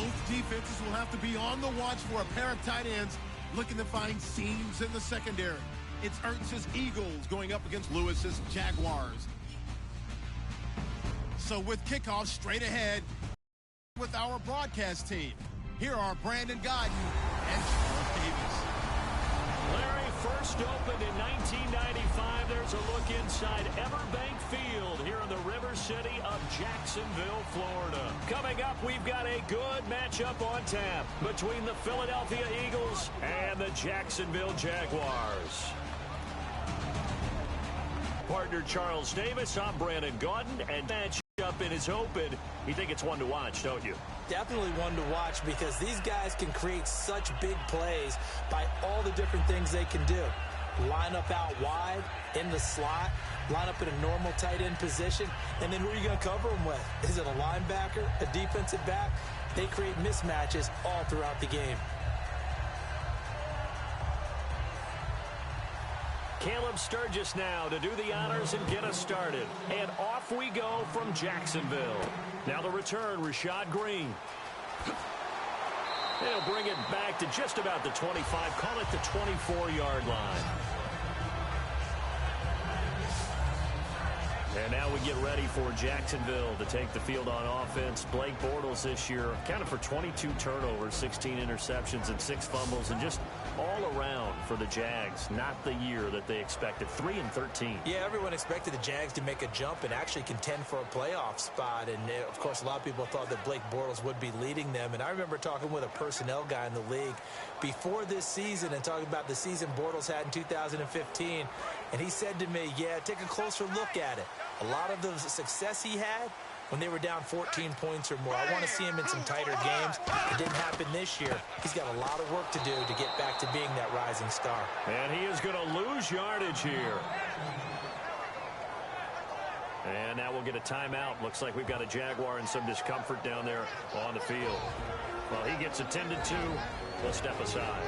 Both defenses will have to be on the watch for a pair of tight ends looking to find seams in the secondary. It's Ertz's Eagles going up against Lewis's Jaguars. So with kickoff straight ahead with our broadcast team, here are Brandon Godden and Charles Davis. Larry, first opened in 1995. There's a look inside Everbank Field here in the River City of Jacksonville, Florida. Coming up, we've got a good matchup on tap between the Philadelphia Eagles and the Jacksonville Jaguars. Partner Charles Davis, I'm Brandon Gaudin, and matchup in is open. You think it's one to watch, don't you? Definitely one to watch because these guys can create such big plays by all the different things they can do. Line up out wide, in the slot, line up in a normal tight end position, and then who are you going to cover them with? Is it a linebacker, a defensive back? They create mismatches all throughout the game. Caleb Sturgis now to do the honors and get us started. And off we go from Jacksonville. Now the return, Rashad Green. They'll bring it back to just about the 25. Call it the 24-yard line. And now we get ready for Jacksonville to take the field on offense. Blake Bortles this year accounted for 22 turnovers, 16 interceptions, and 6 fumbles, and just all around for the Jags. Not the year that they expected. 3-13. Yeah, everyone expected the Jags to make a jump and actually contend for a playoff spot. And, of course, a lot of people thought that Blake Bortles would be leading them. And I remember talking with a personnel guy in the league before this season and talking about the season Bortles had in 2015. And he said to me, yeah, take a closer look at it. A lot of the success he had when they were down 14 points or more. I want to see him in some tighter games. It didn't happen this year. He's got a lot of work to do to get back to being that rising star. And he is going to lose yardage here. And now we'll get a timeout. Looks like we've got a Jaguar in some discomfort down there on the field. Well, he gets attended to. We'll step aside.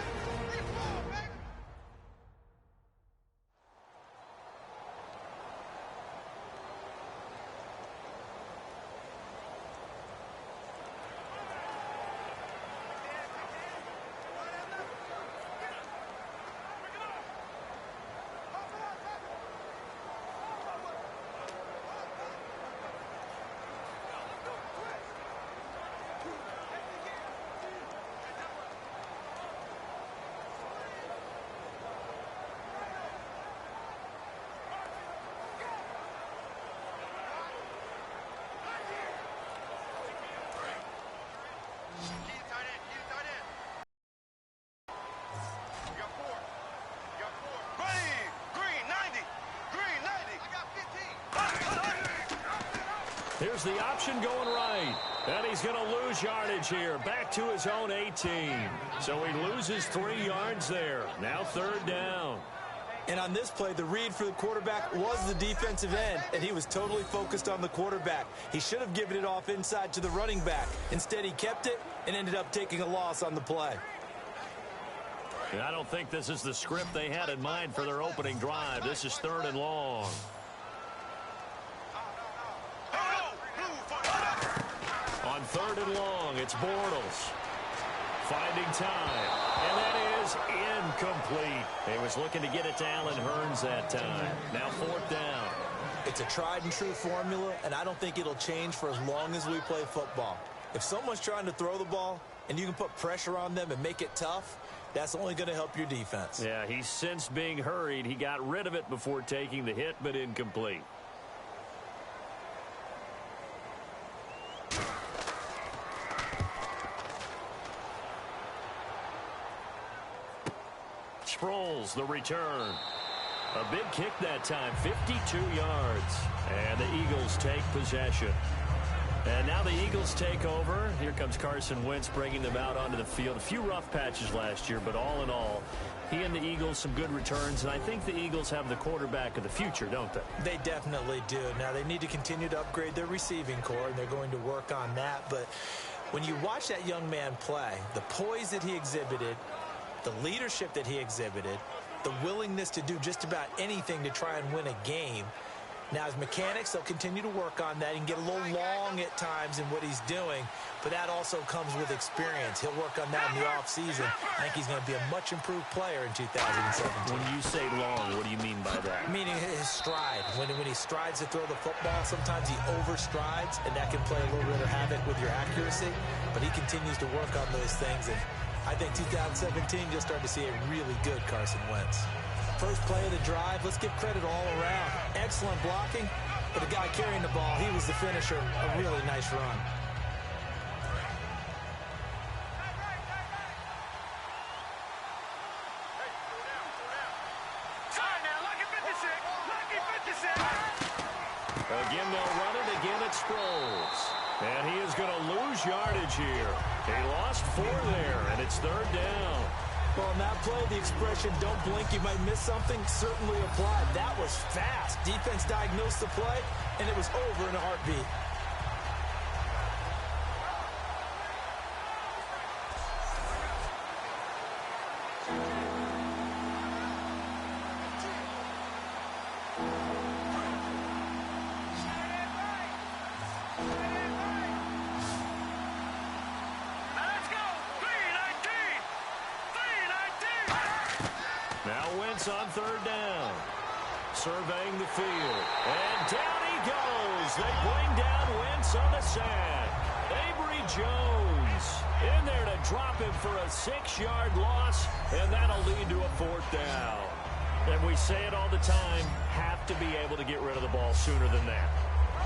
Here's the option going right. And he's going to lose yardage here. Back to his own 18. So he loses 3 yards there. Now 3rd down. And on this play, the read for the quarterback was the defensive end, and he was totally focused on the quarterback. He should have given it off inside to the running back. Instead, he kept it and ended up taking a loss on the play. And I don't think this is the script they had in mind for their opening drive. This is 3rd and long. On 3rd and long, it's Bortles. Finding time. And that is incomplete. He was looking to get it to Allen Hurns that time. Now 4th down. It's a tried-and-true formula, and I don't think it'll change for as long as we play football. If someone's trying to throw the ball and you can put pressure on them and make it tough, that's only going to help your defense. Yeah, he's since being hurried. He got rid of it before taking the hit, but incomplete. Sproles, the return. A big kick that time, 52 yards. And the Eagles take possession. And now the Eagles take over. Here comes Carson Wentz bringing them out onto the field. A few rough patches last year, but all in all, he and the Eagles some good returns. And I think the Eagles have the quarterback of the future, don't they? They definitely do. Now, they need to continue to upgrade their receiving core, and they're going to work on that. But when you watch that young man play, the poise that he exhibited, the leadership that he exhibited, the willingness to do just about anything to try and win a game, Now, his mechanics, they'll continue to work on that. He can get a little long at times in what he's doing, but that also comes with experience. He'll work on that in the offseason. I think he's going to be a much improved player in 2017. When you say long, what do you mean by that? Meaning his stride. When he strides to throw the football, sometimes he overstrides, and that can play a little bit of havoc with your accuracy, but he continues to work on those things, and I think 2017, you'll start to see a really good Carson Wentz. First play of the drive, let's give credit all around. Excellent blocking, but the guy carrying the ball, he was the finisher. A really nice run. Again, they'll run it. Again, it Sproles. And he is going to lose yardage here. He lost 4 there, and it's 3rd down. Well, on that play, the expression, don't blink, you might miss something, certainly applied. That was fast. Defense diagnosed the play, and it was over in a heartbeat. On 3rd down. Surveying the field. And down he goes. They bring down Wentz on the sack. Avery Jones in there to drop him for a 6-yard loss, and that'll lead to a 4th down. And we say it all the time, have to be able to get rid of the ball sooner than that.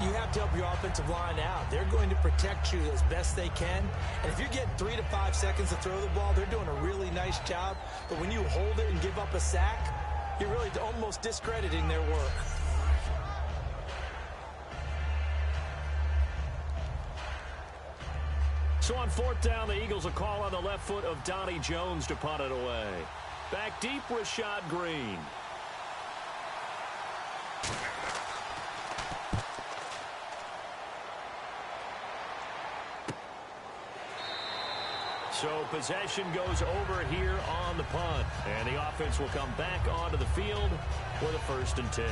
You have to help your offensive line out. They're going to protect you as best they can. And if you're getting 3 to 5 seconds to throw the ball, they're doing a really nice job. But when you hold it and give up a sack, you're really almost discrediting their work. So on 4th down, the Eagles will call on the left foot of Donnie Jones to punt it away. Back deep, Rashad Green. So possession goes over here on the punt. And the offense will come back onto the field with a 1st and 10.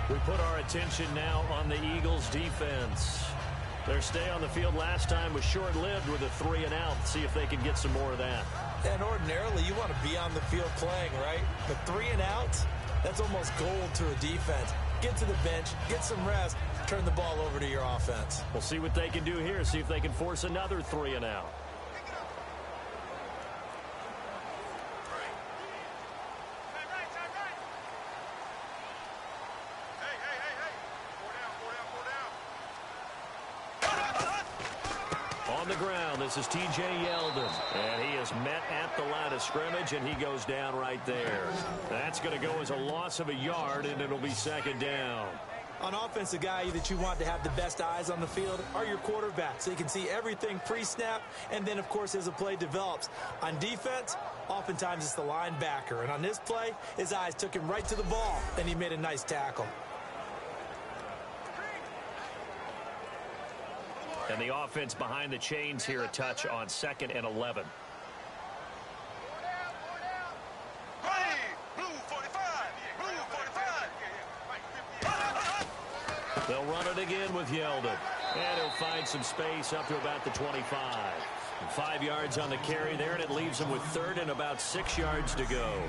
We put our attention now on the Eagles' defense. Their stay on the field last time was short-lived with a 3 and out. See if they can get some more of that. And ordinarily, you want to be on the field playing, right? But 3 and outs, that's almost gold to a defense. Get to the bench, get some rest, turn the ball over to your offense. We'll see what they can do here. See if they can force another 3 and out. On the ground, this is T.J. Yeldon, and he is met at the line of scrimmage, and he goes down right there. That's going to go as a loss of a yard, and it'll be 2nd down. On offense, the guy that you want to have the best eyes on the field are your quarterbacks, so you can see everything pre-snap, and then, of course, as the play develops. On defense, oftentimes it's the linebacker, and on this play, his eyes took him right to the ball, and he made a nice tackle. And the offense behind the chains here, a touch on 2nd and 11. They'll run it again with Yeldon. And he'll find some space up to about the 25. 5 yards on the carry there, and it leaves them with 3rd and about 6 yards to go.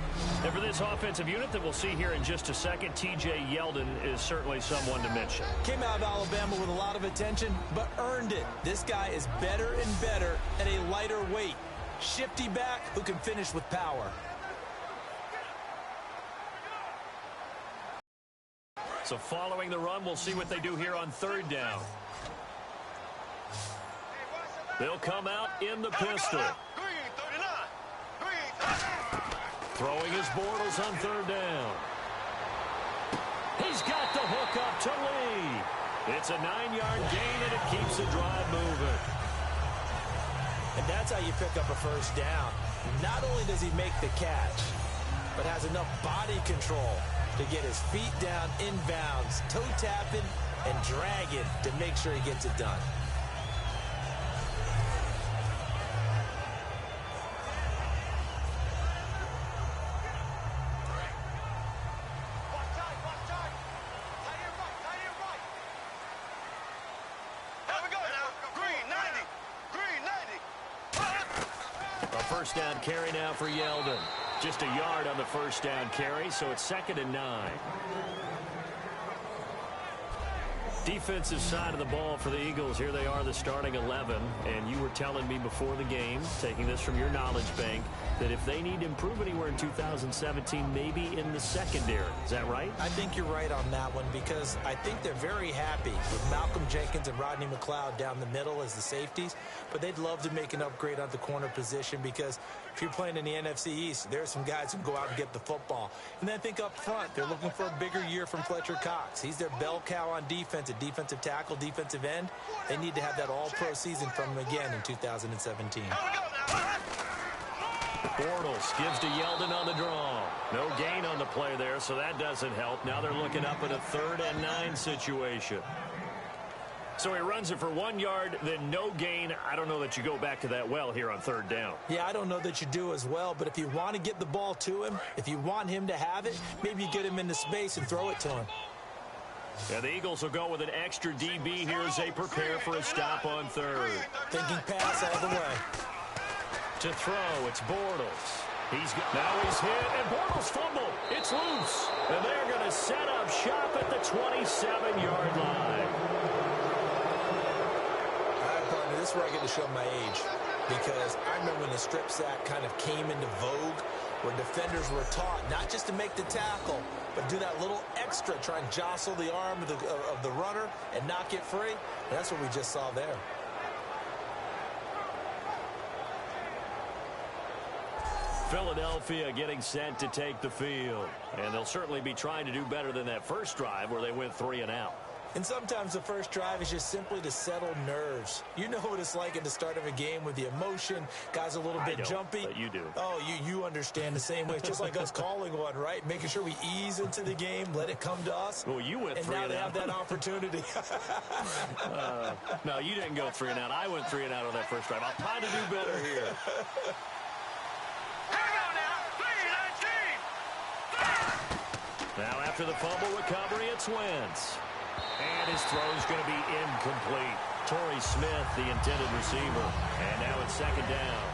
And for this offensive unit that we'll see here in just a second, T.J. Yeldon is certainly someone to mention. Came out of Alabama with a lot of attention, but earned it. This guy is better and better at a lighter weight. Shifty back who can finish with power. So following the run, we'll see what they do here on 3rd down. They'll come out in the pistol. Throwing his Bortles on 3rd down. He's got the hook up to Lee. It's a 9-yard gain, and it keeps the drive moving. And that's how you pick up a 1st down. Not only does he make the catch, but has enough body control to get his feet down inbounds, toe tapping and dragging to make sure he gets it done. first down carry now for Yeldon. Just a yard on the first down carry, so it's 2nd and 9. Defensive side of the ball for the Eagles. Here they are, the starting 11. And you were telling me before the game, taking this from your knowledge bank, that if they need to improve anywhere in 2017, maybe in the secondary. Is that right? I think you're right on that one because I think they're very happy with Malcolm Jenkins and Rodney McLeod down the middle as the safeties. But they'd love to make an upgrade on the corner position because if you're playing in the NFC East, there's some guys who can go out and get the football. And then I think up front, they're looking for a bigger year from Fletcher Cox. He's their bell cow on defense, a defensive tackle, defensive end. They need to have that all-pro season from him again in 2017. Bortles gives to Yeldon on the draw. No gain on the play there, so that doesn't help. Now they're looking up at a 3rd and 9 situation. So he runs it for 1 yard, then no gain. I don't know that you go back to that well here on 3rd down. Yeah, I don't know that you do as well, but if you want to get the ball to him, if you want him to have it, maybe you get him into space and throw it to him. Yeah, the Eagles will go with an extra DB here as they prepare for a stop on 3rd. Thinking pass all the way. To throw, it's Bortles. Now he's hit, and Bortles fumbled. It's loose. And they're going to set up shop at the 27-yard line. This is where I get to show my age because I remember when the strip sack kind of came into vogue where defenders were taught not just to make the tackle, but do that little extra, try and jostle the arm of the runner and knock it free. And that's what we just saw there. Philadelphia getting set to take the field. And they'll certainly be trying to do better than that first drive where they went 3 and out. And sometimes the first drive is just simply to settle nerves. You know what it's like at the start of a game with the emotion. Guys a little bit jumpy. But you do. Oh, you understand the same way. It's just like us calling one, right? Making sure we ease into the game, let it come to us. Well, you went 3 and out. And now they have that opportunity. No, you didn't go 3 and out. I went 3 and out on that first drive. I'll try to do better here. Now after the fumble recovery, it's Wentz. And his throw is going to be incomplete. Torrey Smith, the intended receiver. And now it's 2nd down.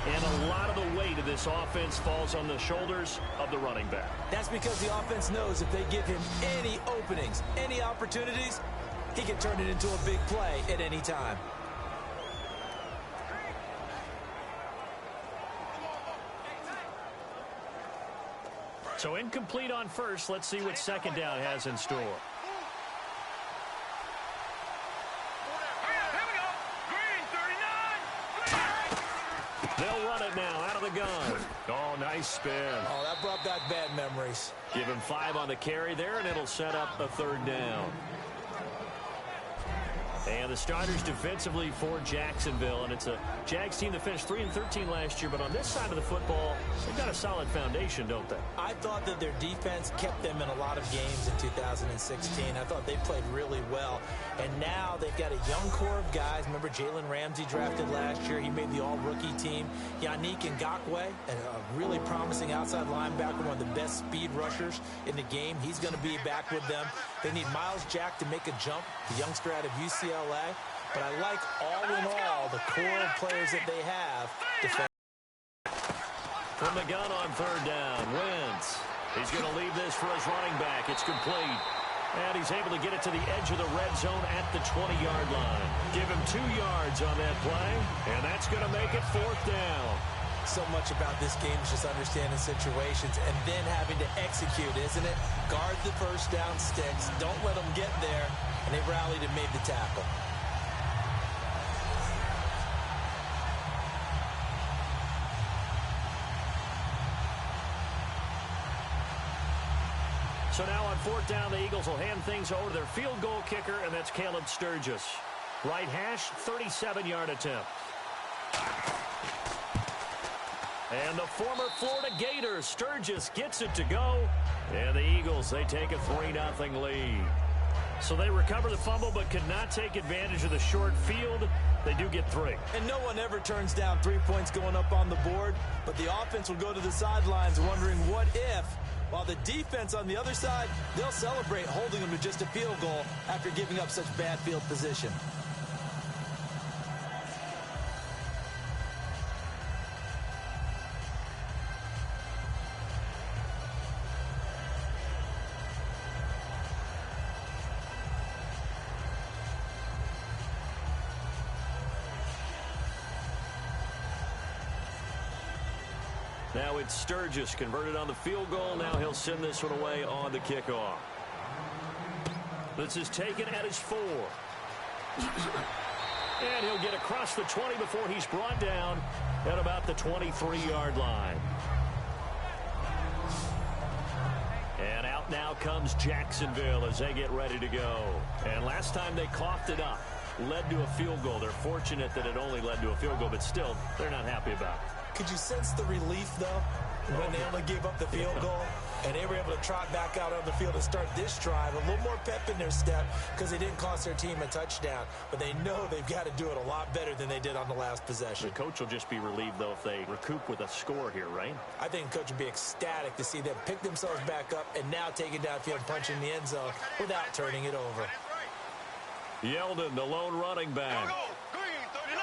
And a lot of the weight of this offense falls on the shoulders of the running back. That's because the offense knows if they give him any openings, any opportunities, he can turn it into a big play at any time. So incomplete on first. Let's see what 2nd down has in store. They'll run it now out of the gun. Oh, nice spin. Oh, that brought back bad memories. Give him 5 on the carry there, and it'll set up a 3rd down. And the starters defensively for Jacksonville. And it's a Jags team that finished 3-13 last year. But on this side of the football, they've got a solid foundation, don't they? I thought that their defense kept them in a lot of games in 2016. I thought they played really well. And now they've got a young core of guys. Remember Jalen Ramsey drafted last year. He made the all-rookie team. Yannick Ngakoue, a really promising outside linebacker, one of the best speed rushers in the game. He's going to be back with them. They need Miles Jack to make a jump, the youngster out of UCLA. But I like, all in all, the core of players that they have. From the gun on 3rd down, Wentz. He's going to leave this for his running back. It's complete. And he's able to get it to the edge of the red zone at the 20-yard line. Give him 2 yards on that play, and that's going to make it 4th down. So much about this game is just understanding situations and then having to execute, isn't it? Guard the first down sticks. Don't let them get there. And they rallied and made the tackle. So now on 4th down, the Eagles will hand things over to their field goal kicker, and that's Caleb Sturgis. Right hash, 37-yard attempt. And the former Florida Gator, Sturgis, gets it to go. And the Eagles, they take a 3-0 lead. So they recover the fumble but could not take advantage of the short field. They do get 3. And no one ever turns down 3 points going up on the board. But the offense will go to the sidelines wondering what if. While the defense on the other side, they'll celebrate holding them to just a field goal after giving up such bad field position. Now it's Sturgis converted on the field goal. Now he'll send this one away on the kickoff. This is taken at his 4. And he'll get across the 20 before he's brought down at about the 23-yard line. And out now comes Jacksonville as they get ready to go. And last time they coughed it up, led to a field goal. They're fortunate that it only led to a field goal, but still, they're not happy about it. Could you sense the relief, though, when they only gave up the field goal? And they were able to trot back out on the field and start this drive. A little more pep in their step because they didn't cost their team a touchdown. But they know they've got to do it a lot better than they did on the last possession. The coach will just be relieved, though, if they recoup with a score here, right? I think the coach would be ecstatic to see them pick themselves back up and now take it downfield and punch in the end zone without turning it over. Yeldon, the lone running back. Green, 39.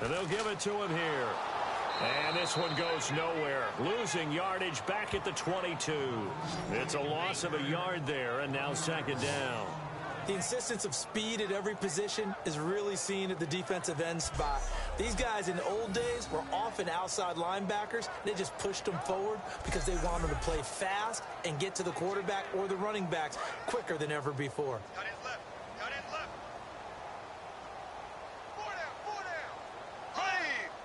And they'll give it to him here. And this one goes nowhere. Losing yardage back at the 22. It's a loss of a yard there, and now second down. The insistence of speed at every position is really seen at the defensive end spot. These guys in the old days were often outside linebackers. They just pushed them forward because they wanted to play fast and get to the quarterback or the running backs quicker than ever before. Cut in left. Cut in left. 4 down.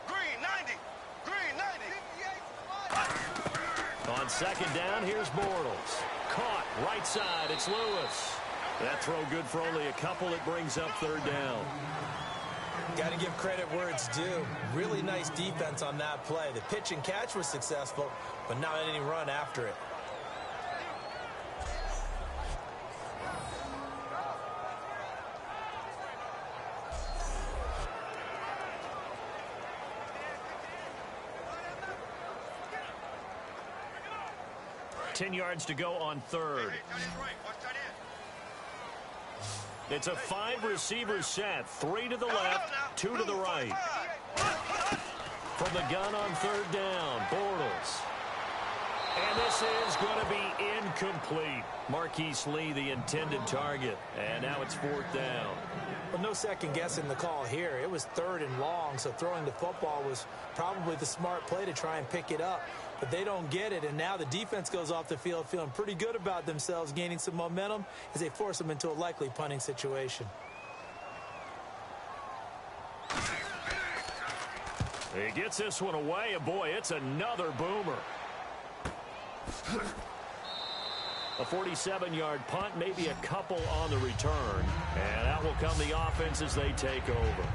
Green, 90. Green, 90. On second down, here's Bortles. Caught, right side, it's Lewis. That throw good for only a couple. It brings up third down. Got to give credit where it's due. Really nice defense on that play. The pitch and catch was successful, but not any run after it. Ten yards to go on third. It's a 5-receiver set. 3 to the left, 2 to the right. From the gun on third down, Bortles. And this is going to be incomplete. Marquise Lee, the intended target. And now it's fourth down. Well, no second guessing the call here. It was third and long, so throwing the football was probably the smart play to try and pick it up. But they don't get it, and now the defense goes off the field feeling pretty good about themselves, gaining some momentum as they force them into a likely punting situation. He gets this one away, and boy, it's another boomer. A 47-yard punt, maybe a couple on the return. And out will come the offense as they take over.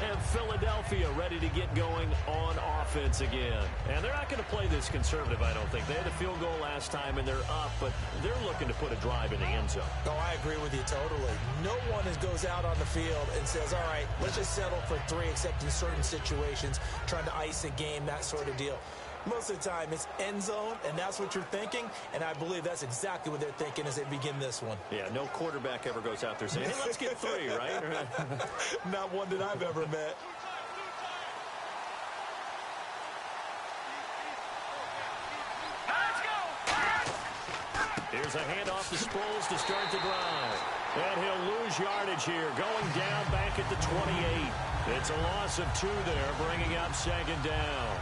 And Philadelphia ready to get going on offense again. And they're not going to play this conservative, I don't think. They had a field goal last time, and they're up, but they're looking to put a drive in the end zone. Oh, I agree with you totally. No one goes out on the field and says, all right, let's just settle for 3, except in certain situations, trying to ice a game, that sort of deal. Most of the time, it's end zone, and that's what you're thinking, and I believe that's exactly what they're thinking as they begin this one. Yeah, no quarterback ever goes out there saying, hey, let's get 3, right? Not one that I've ever met. Here's a handoff to Sproles to start the drive. And he'll lose yardage here, going down back at the 28. It's a loss of 2 there, bringing up second down.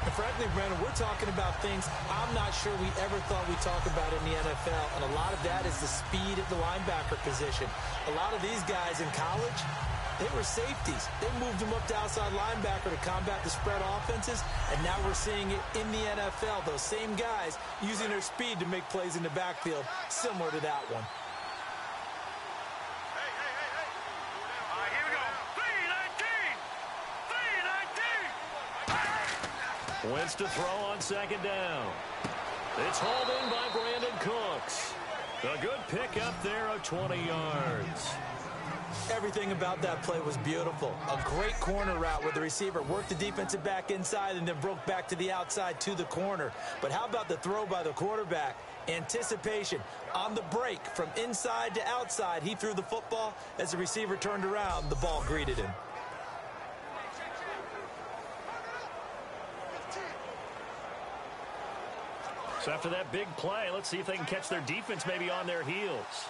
And frankly, Brandon, we're talking about things I'm not sure we ever thought we'd talk about in the NFL, and a lot of that is the speed at the linebacker position. A lot of these guys in college, they were safeties. They moved them up to outside linebacker to combat the spread offenses, and now we're seeing it in the NFL. Those same guys using their speed to make plays in the backfield, similar to that one. Wentz to throw on second down. It's hauled in by Brandon Cooks. A good pick up there of 20 yards. Everything about that play was beautiful. A great corner route where the receiver worked the defensive back inside and then broke back to the outside to the corner. But how about the throw by the quarterback? Anticipation on the break from inside to outside. He threw the football. As the receiver turned around, the ball greeted him. So after that big play, let's see if they can catch their defense maybe on their heels.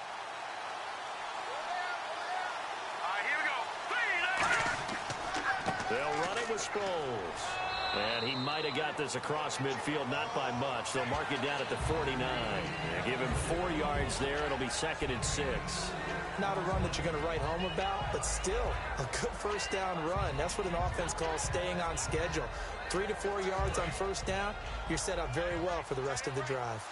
They'll run it with Sproles. And he might have got this across midfield, not by much. They'll mark it down at the 49. Give him 4 yards there. It'll be 2nd and 6. Not a run that you're going to write home about, but still a good first down run. That's what an offense calls staying on schedule. 3 to 4 yards on first down, you're set up very well for the rest of the drive.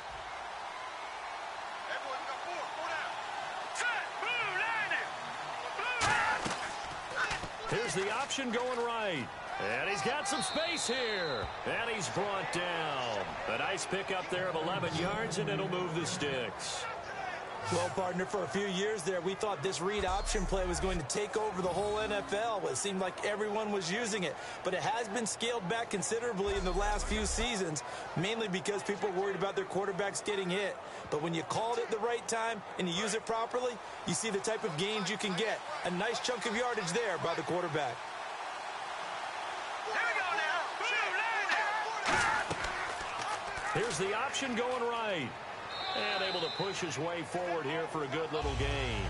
Here's the option going right. And he's got some space here. And he's brought down. A nice pickup there of 11 yards, and it'll move the sticks. Well, partner, for a few years there, we thought this read option play was going to take over the whole NFL. It seemed like everyone was using it. But it has been scaled back considerably in the last few seasons, mainly because people are worried about their quarterbacks getting hit. But when you call it at the right time and you use it properly, you see the type of gains you can get. A nice chunk of yardage there by the quarterback. Here's the option going right. And able to push his way forward here for a good little gain.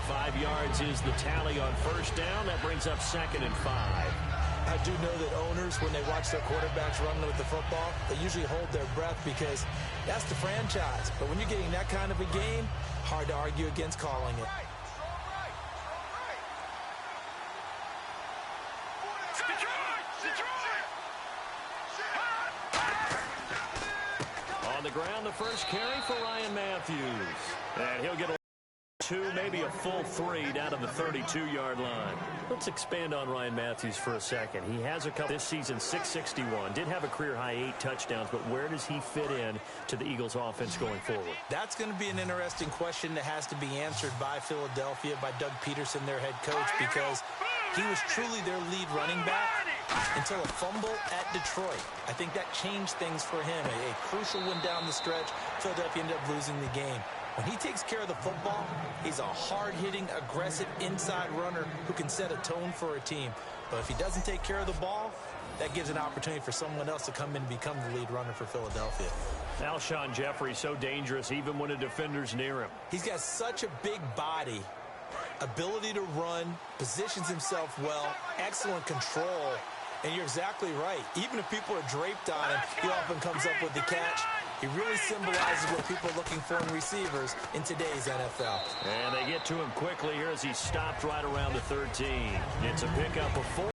5 yards is the tally on first down. That brings up 2nd and 5. I do know that owners, when they watch their quarterbacks run with the football, they usually hold their breath because that's the franchise. But when you're getting that kind of a game, hard to argue against calling it. On the ground, the first carry for Ryan Matthews. And he'll get a 2, maybe a full 3 down to the 32-yard line. Let's expand on Ryan Matthews for a second. He has a couple this season, 661. Did have a career-high 8 touchdowns, but where does he fit in to the Eagles' offense going forward? That's going to be an interesting question that has to be answered by Philadelphia, by Doug Peterson, their head coach, because he was truly their lead running back until a fumble at Detroit. I think that changed things for him. A crucial one down the stretch. Philadelphia ended up losing the game. When he takes care of the football, he's a hard-hitting, aggressive inside runner who can set a tone for a team. But if he doesn't take care of the ball, that gives an opportunity for someone else to come in and become the lead runner for Philadelphia. Alshon Jeffrey, so dangerous even when a defender's near him. He's got such a big body, ability to run, positions himself well, excellent control. And you're exactly right. Even if people are draped on him, he often comes up with the catch. He really symbolizes what people are looking for in receivers in today's NFL. And they get to him quickly here as he stopped right around the 13. It's a pickup of 4,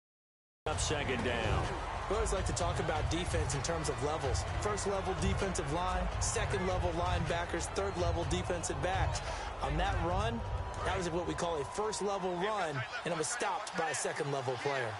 up 2nd down. We always like to talk about defense in terms of levels. First level defensive line, second level linebackers, third level defensive backs. On that run, that was what we call a first level run, and it was stopped by a second level player.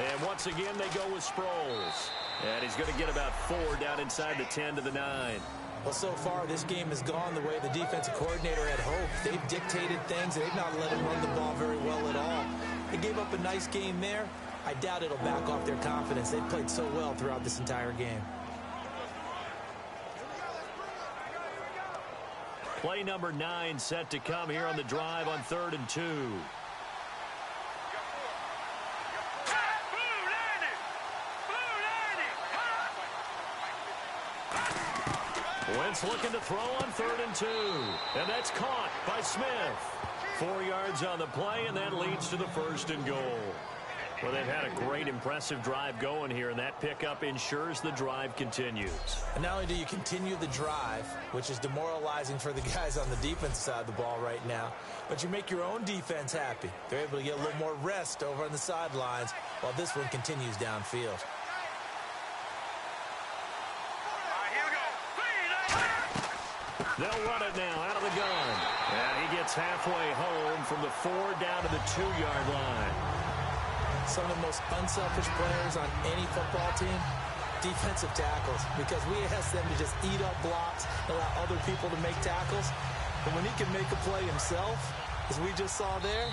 And once again, they go with Sproles. And he's going to get about 4 down inside the 10 to the 9. Well, so far, this game has gone the way the defensive coordinator had hoped. They've dictated things. They've not let him run the ball very well at all. They gave up a nice game there. I doubt it'll back off their confidence. They've played so well throughout this entire game. Play number 9 set to come here on the drive on 3rd and 2. Wentz looking to throw on 3rd and 2. And that's caught by Smith. 4 yards on the play, and that leads to the 1st and goal. Well, they've had a great, impressive drive going here, and that pickup ensures the drive continues. And not only do you continue the drive, which is demoralizing for the guys on the defense side of the ball right now, but you make your own defense happy. They're able to get a little more rest over on the sidelines while this one continues downfield. They'll run it now out of the gun. And he gets halfway home from the 4 down to the 2-yard line. Some of the most unselfish players on any football team, defensive tackles, because we ask them to just eat up blocks, allow other people to make tackles. But when he can make a play himself, as we just saw there,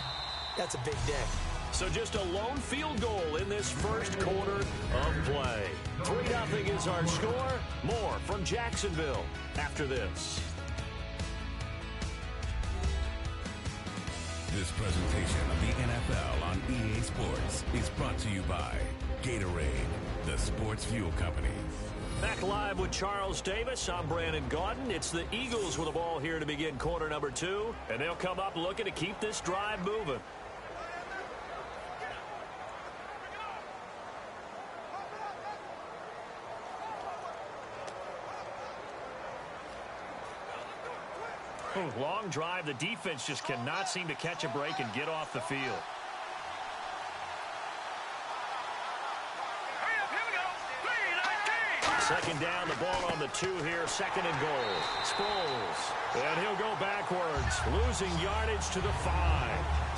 that's a big day. So just a lone field goal in this first quarter of play. 3-0 is our score. More from Jacksonville after this. This presentation of the NFL on EA Sports is brought to you by Gatorade, the sports fuel company. Back live with Charles Davis. I'm Brandon Gaudin. It's the Eagles with the ball here to begin quarter number 2. And they'll come up looking to keep this drive moving. Long drive. The defense just cannot seem to catch a break and get off the field. Second down, the ball on the 2 here, second and goal. Sproles, and he'll go backwards, losing yardage to the 5.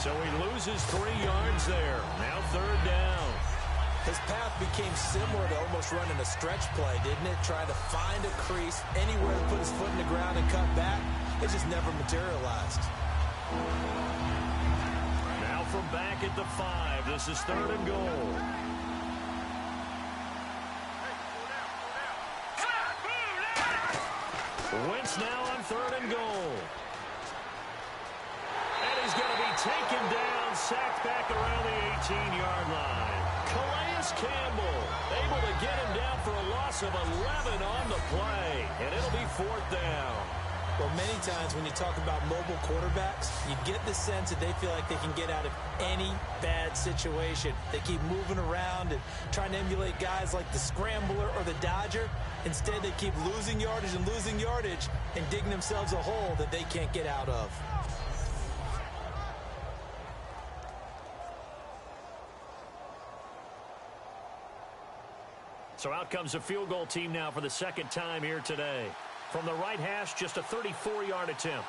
So he loses 3 yards there. Now third down. His path became similar to almost running a stretch play, didn't it? Trying to find a crease, anywhere to put his foot in the ground and cut back. It just never materialized. Now from back at the 5, this is third and goal. Wentz now on third and goal. And he's going to be taken down, sacked back around the 18-yard line. Calais Campbell able to get him down for a loss of 11 on the play. And it'll be fourth down. Well, many times when you talk about mobile quarterbacks, you get the sense that they feel like they can get out of any bad situation. They keep moving around and trying to emulate guys like the Scrambler or the Dodger. Instead, they keep losing yardage and digging themselves a hole that they can't get out of. So out comes the field goal team now for the second time here today. From the right hash, just a 34-yard attempt.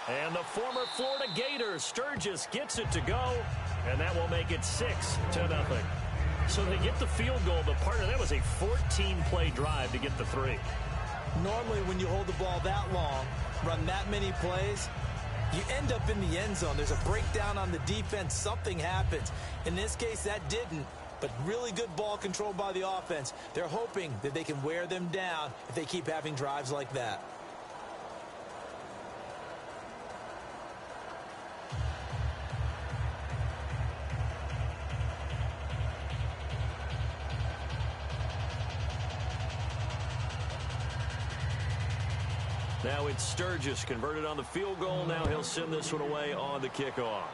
And the former Florida Gator, Sturgis, gets it to go. And that will make it 6-0. So they get the field goal, but partner, that was a 14-play drive to get the 3. Normally, when you hold the ball that long, run that many plays, you end up in the end zone. There's a breakdown on the defense. Something happens. In this case, that didn't. But really good ball control by the offense. They're hoping that they can wear them down if they keep having drives like that. Now it's Sturgis converted on the field goal. Now he'll send this one away on the kickoff.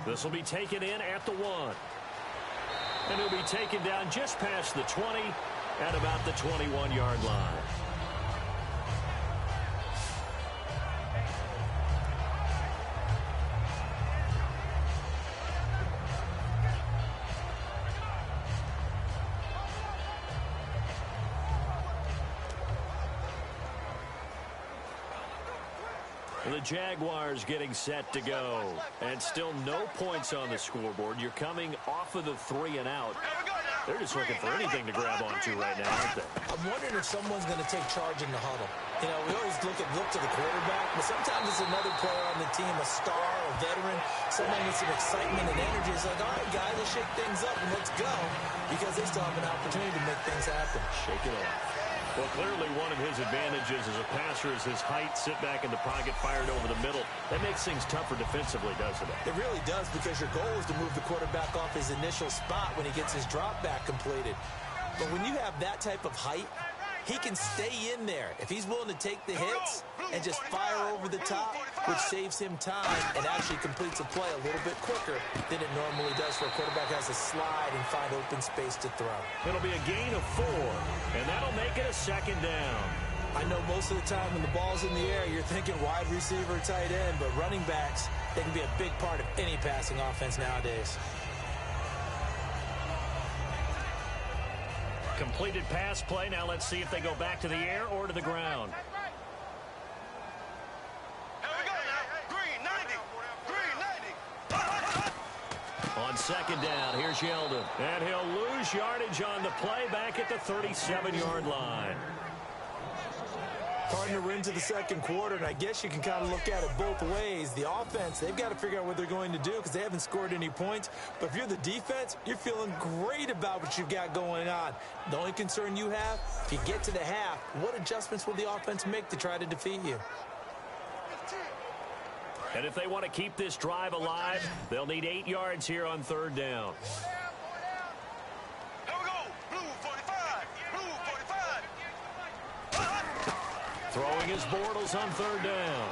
This will be taken in at the 1. And he'll be taken down just past the 20 at about the 21-yard line. The Jaguars getting set to go. And still no points on the scoreboard. You're coming off of the 3 and out. They're just looking for anything to grab onto right now, aren't they? I'm wondering if someone's going to take charge in the huddle. You know, we always look to the quarterback, but sometimes it's another player on the team, a star, a veteran, someone with some excitement and energy. It's like, all right, guys, let's shake things up and let's go, because they still have an opportunity to make things happen. Shake it off. Well, clearly one of his advantages as a passer is his height, sit back in the pocket, fired over the middle. That makes things tougher defensively, doesn't it? It really does, because your goal is to move the quarterback off his initial spot when he gets his drop back completed. But when you have that type of height, he can stay in there if he's willing to take the hits and just fire over the top, which saves him time and actually completes a play a little bit quicker than it normally does for a quarterback who has to slide and find open space to throw. It'll be a gain of 4, and that'll make it a second down. I know most of the time when the ball's in the air, you're thinking wide receiver, tight end, but running backs, they can be a big part of any passing offense nowadays. Completed pass play. Now let's see if they go back to the air or to the ground. Here we go now. Green 90. Green 90. On second down, here's Yeldon. And he'll lose yardage on the play back at the 37-yard line. Partner, we're into the second quarter, and I guess you can kind of look at it both ways. The offense, they've got to figure out what they're going to do because they haven't scored any points. But if you're the defense, you're feeling great about what you've got going on. The only concern you have, if you get to the half, what adjustments will the offense make to try to defeat you? And if they want to keep this drive alive, they'll need 8 yards here on third down. Throwing his Bortles on third down.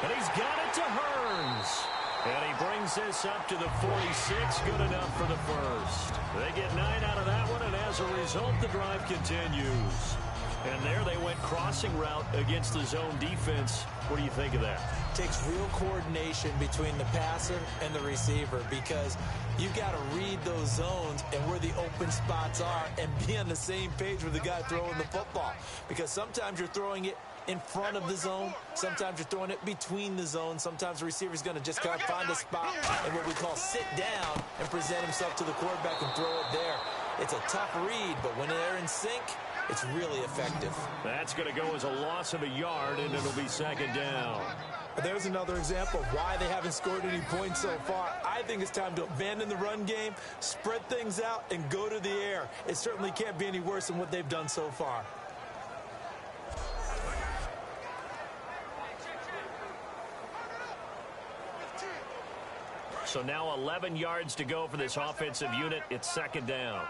And he's got it to Hearns. And he brings this up to the 46. Good enough for the first. They get 9 out of that one, and as a result, the drive continues. And there they went crossing route against the zone defense. What do you think of that? Takes real coordination between the passer and the receiver, because you've got to read those zones and where the open spots are and be on the same page with the guy throwing the football. Because sometimes you're throwing it in front of the zone. Sometimes you're throwing it between the zones. Sometimes the receiver's going to just kind of find a spot and what we call sit down and present himself to the quarterback and throw it there. It's a tough read, but when they're in sync, it's really effective. That's going to go as a loss of a yard, and it'll be second down. There's another example of why they haven't scored any points so far. I think it's time to abandon the run game, spread things out, and go to the air. It certainly can't be any worse than what they've done so far. So now 11 yards to go for this offensive unit. It's second down.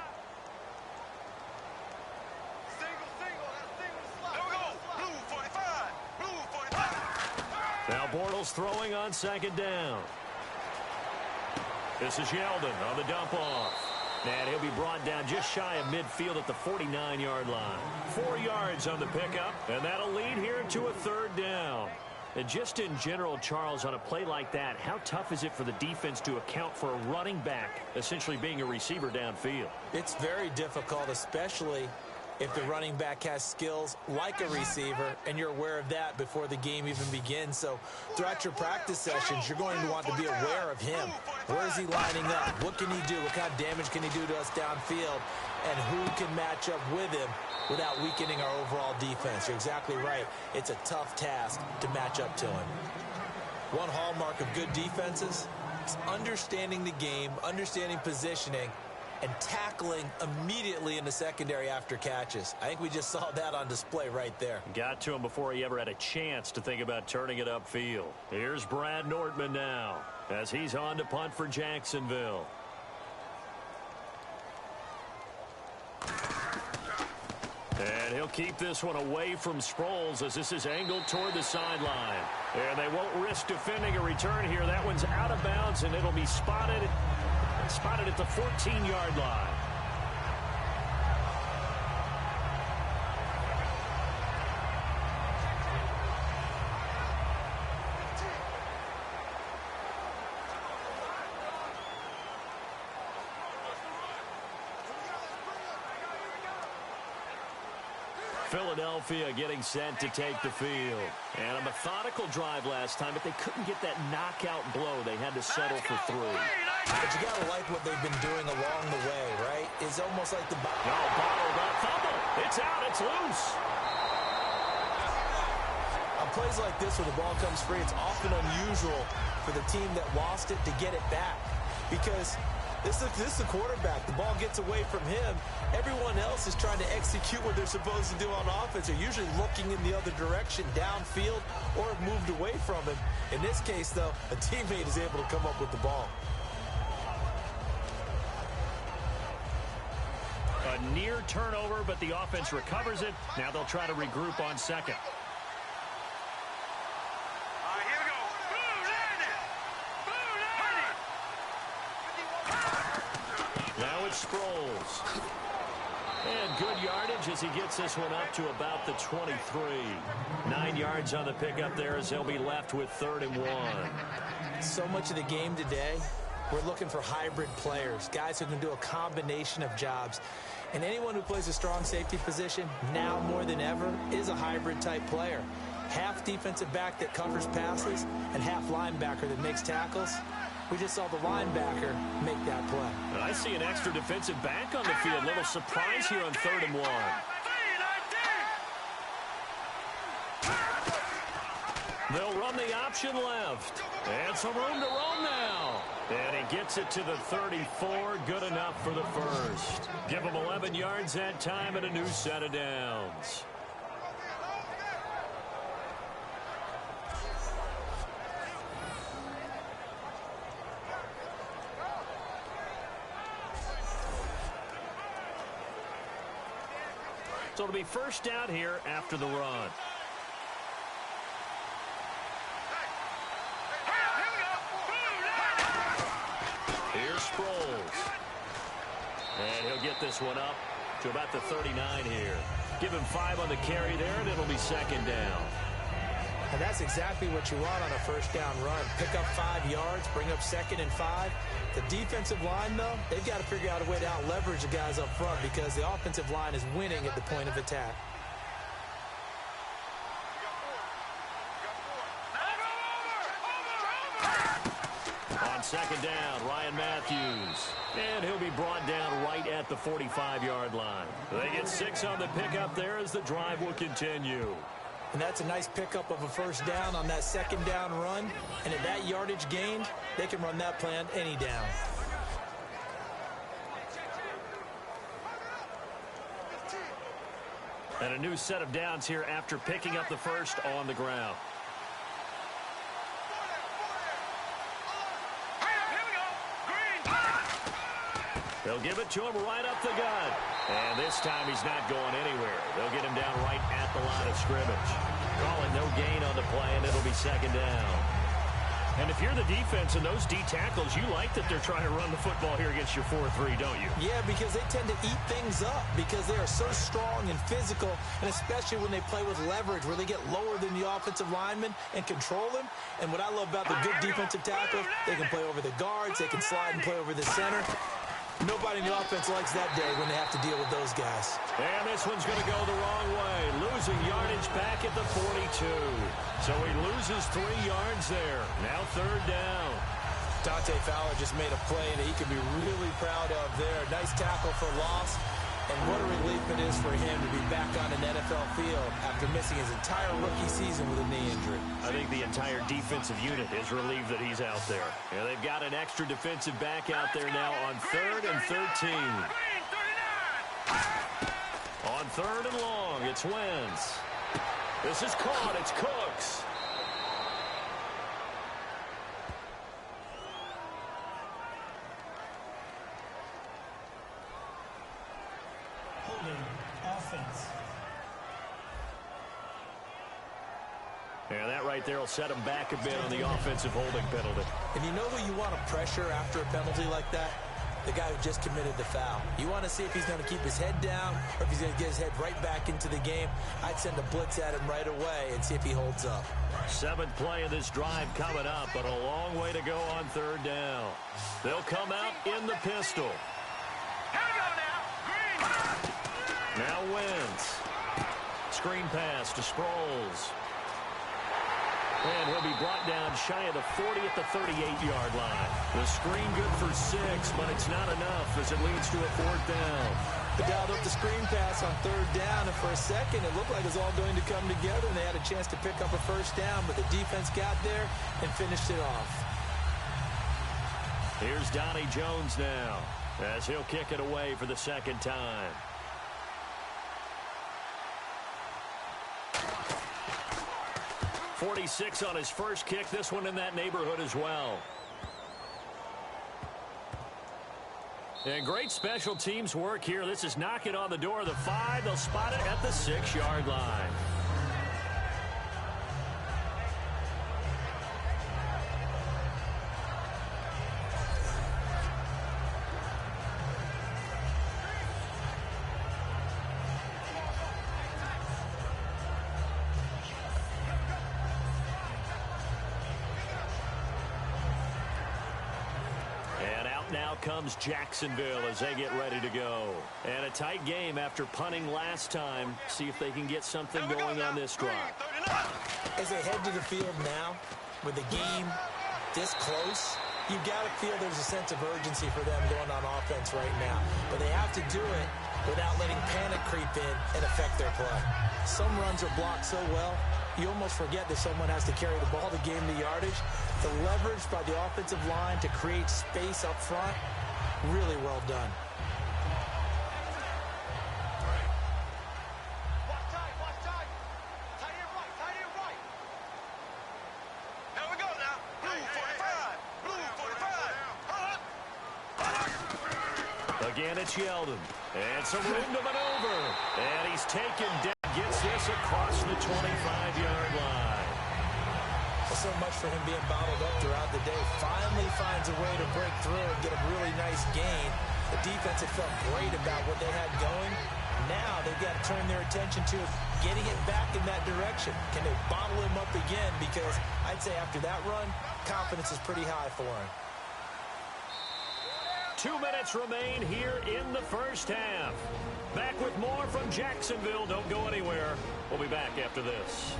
Now Bortles throwing on second down. This is Yeldon on the dump off. And he'll be brought down just shy of midfield at the 49-yard line. 4 yards on the pickup, and that'll lead here to a third down. And just in general, Charles, on a play like that, how tough is it for the defense to account for a running back essentially being a receiver downfield? It's very difficult, especially if the running back has skills like a receiver, and you're aware of that before the game even begins. So throughout your practice sessions, you're going to want to be aware of him. Where is he lining up? What can he do? What kind of damage can he do to us downfield? And who can match up with him without weakening our overall defense? You're exactly right. It's a tough task to match up to him. One hallmark of good defenses is understanding the game, understanding positioning, and tackling immediately in the secondary after catches. I think we just saw that on display right there. Got to him before he ever had a chance to think about turning it upfield. Here's Brad Nordman now as he's on to punt for Jacksonville. And he'll keep this one away from Sproles as this is angled toward the sideline. And they won't risk defending a return here. That one's out of bounds, and it'll be spotted at the 14-yard line. Philadelphia getting set to take the field. And a methodical drive last time, but they couldn't get that knockout blow. They had to settle for 3. But you got to like what they've been doing along the way, right? It's almost like the bottled up fumble. It's out. It's loose. On plays like this where the ball comes free, it's often unusual for the team that lost it to get it back, because this is the quarterback. The ball gets away from him. Everyone else is trying to execute what they're supposed to do on offense. They're usually looking in the other direction, downfield, or have moved away from him. In this case, though, a teammate is able to come up with the ball. A near turnover, but the offense recovers it. Now they'll try to regroup on second. Now it's Sproles. And good yardage as he gets this one up to about the 23. 9 yards on the pickup there as they'll be left with 3rd and 1. So much of the game today, we're looking for hybrid players, guys who can do a combination of jobs. And anyone who plays a strong safety position, now more than ever, is a hybrid type player. Half defensive back that covers passes and half linebacker that makes tackles. We just saw the linebacker make that play. And I see an extra defensive back on the field. Little surprise here on 3rd and 1. They'll run the option left. And some room to roam now. And he gets it to the 34. Good enough for the first. Give him 11 yards that time and a new set of downs. So it'll be first down here after the run. Sproles. And he'll get this one up to about the 39 here. Give him 5 on the carry there, and it'll be second down. And that's exactly what you want on a first down run. Pick up 5 yards, bring up 2nd and 5. The defensive line, though, they've got to figure out a way to out-leverage the guys up front because the offensive line is winning at the point of attack. On second down, Ryan Matthews. And he'll be brought down right at the 45-yard line. They get 6 on the pickup there as the drive will continue. And that's a nice pickup of a first down on that second down run. And at that yardage gained, they can run that play on any down. And a new set of downs here after picking up the first on the ground. They'll give it to him right up the gut. And this time he's not going anywhere. They'll get him down right at the line of scrimmage. Calling no gain on the play, and it'll be second down. And if you're the defense and those D tackles, you like that they're trying to run the football here against your 4-3, don't you? Yeah, because they tend to eat things up because they are so strong and physical, and especially when they play with leverage where they get lower than the offensive lineman and control them. And what I love about the good defensive tackles, they can play over the guards, they can slide and play over the center. Nobody in the offense likes that day when they have to deal with those guys. And this one's going to go the wrong way. Losing yardage back at the 42. So he loses 3 yards there. Now third down. Dante Fowler just made a play that he can be really proud of there. Nice tackle for loss. And what a relief it is for him to be back on an NFL field after missing his entire rookie season with a knee injury. I think the entire defensive unit is relieved that he's out there. Yeah, they've got an extra defensive back out there now on 3rd and 13. On 3rd and long, it's Wentz. This is caught. It's Cooks. Offense. And that right there will set him back a bit on the offensive holding penalty. And you know who you want to pressure after a penalty like that? The guy who just committed the foul. You want to see if he's going to keep his head down or if he's going to get his head right back into the game. I'd send a blitz at him right away and see if he holds up. 7th play of this drive coming up, but a long way to go on 3rd down. They'll come out in the pistol. Now Wentz. Screen pass to Sproles. And he'll be brought down shy of the 40 at the 38-yard line. The screen good for 6, but it's not enough as it leads to a 4th down. They dialed up the screen pass on 3rd down, and for a second it looked like it was all going to come together, and they had a chance to pick up a first down, but the defense got there and finished it off. Here's Donnie Jones now as he'll kick it away for the 2nd time. .46 on his first kick. This one in that neighborhood as well. And great special teams work here. This is knocking on the door of the 5. They'll spot it at the 6-yard line. Now comes Jacksonville as they get ready to go. And a tight game after punting last time. See if they can get something going on this drive. As they head to the field now, with the game this close, you've got to feel there's a sense of urgency for them going on offense right now. But they have to do it without letting panic creep in and affect their play. Some runs are blocked so well, you almost forget that someone has to carry the ball to gain the yardage. The leverage by the offensive line to create space up front, really well done. Watch tight. Tight end right. Here we go now. Blue 45. Again, it's Yeldon. And some room to maneuver. And he's taken down. Gets this across the 25-yard line. Well, so much for him being bottled up throughout the day. Finally finds a way to break through and get a really nice gain. The defense had felt great about what they had going. Now they've got to turn their attention to getting it back in that direction. Can they bottle him up again? Because I'd say after that run, confidence is pretty high for him. 2 minutes remain here in the first half. Back with more from Jacksonville. Don't go anywhere. We'll be back after this.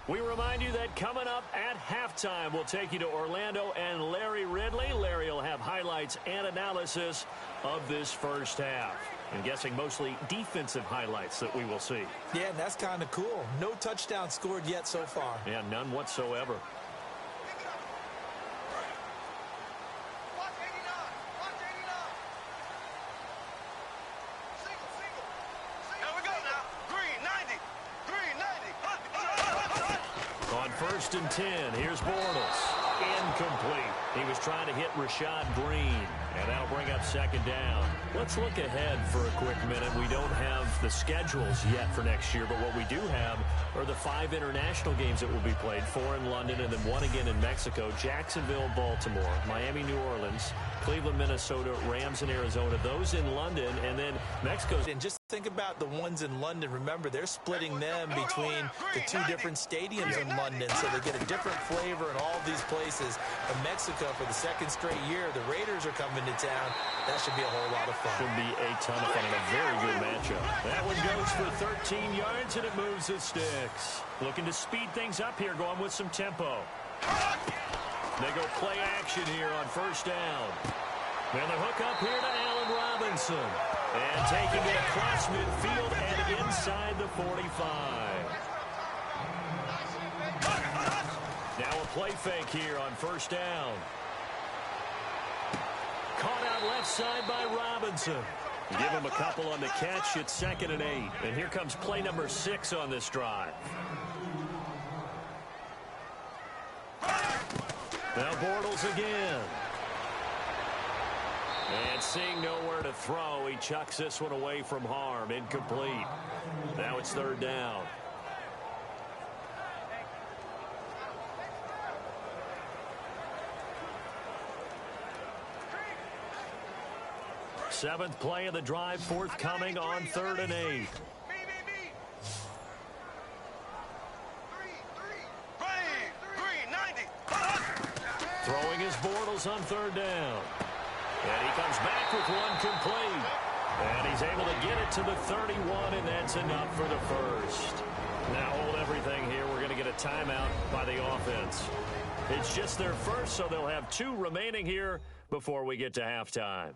We remind you that coming up at halftime, we'll take you to Orlando and Larry Ridley. Larry will have highlights and analysis of this first half. I'm guessing mostly defensive highlights that we will see. Yeah, and that's kind of cool. No touchdown scored yet so far. Yeah, none whatsoever. First and 10. Here's Bortles. Incomplete. He was trying to hit Rashad Green, and that'll bring up second down. Let's look ahead for a quick minute. We don't have the schedules yet for next year, but what we do have are the 5 international games that will be played, 4 in London and then 1 again in Mexico, Jacksonville, Baltimore, Miami, New Orleans, Cleveland, Minnesota, Rams, and Arizona. Those in London, and then Mexico. And just think about the ones in London. Remember, they're splitting them between the 2 different stadiums in London, so they get a different flavor in all these places. In Mexico, for the 2nd straight year, the Raiders are coming to town. That should be a whole lot of fun. Should be a ton of fun and a very good matchup. That one goes for 13 yards, and it moves the sticks. Looking to speed things up here, going with some tempo. They go play action here on first down. And the hook up here to Allen Robinson. And taking it across midfield and inside the 45. Now a play fake here on first down. Caught out left side by Robinson. Give him a couple on the catch. It's 2nd and 8. And here comes play number 6 on this drive. Now Bortles again. And seeing nowhere to throw, he chucks this one away from harm. Incomplete. Now it's 3rd down. Seventh play of the drive, forthcoming on 3rd and 8. Throwing his Bortles on 3rd down. And he comes back with one complete. And he's able to get it to the 31, and that's enough for the first. Now hold everything here. We're going to get a timeout by the offense. It's just their first, so they'll have 2 remaining here before we get to halftime.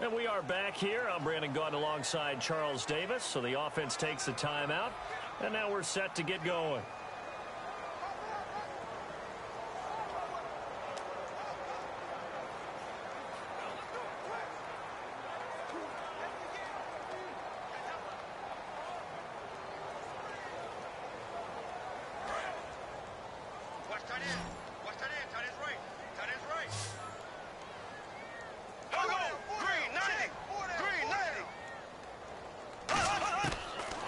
And we are back here. I'm Brandon Gaudin alongside Charles Davis. So the offense takes a timeout, and now we're set to get going.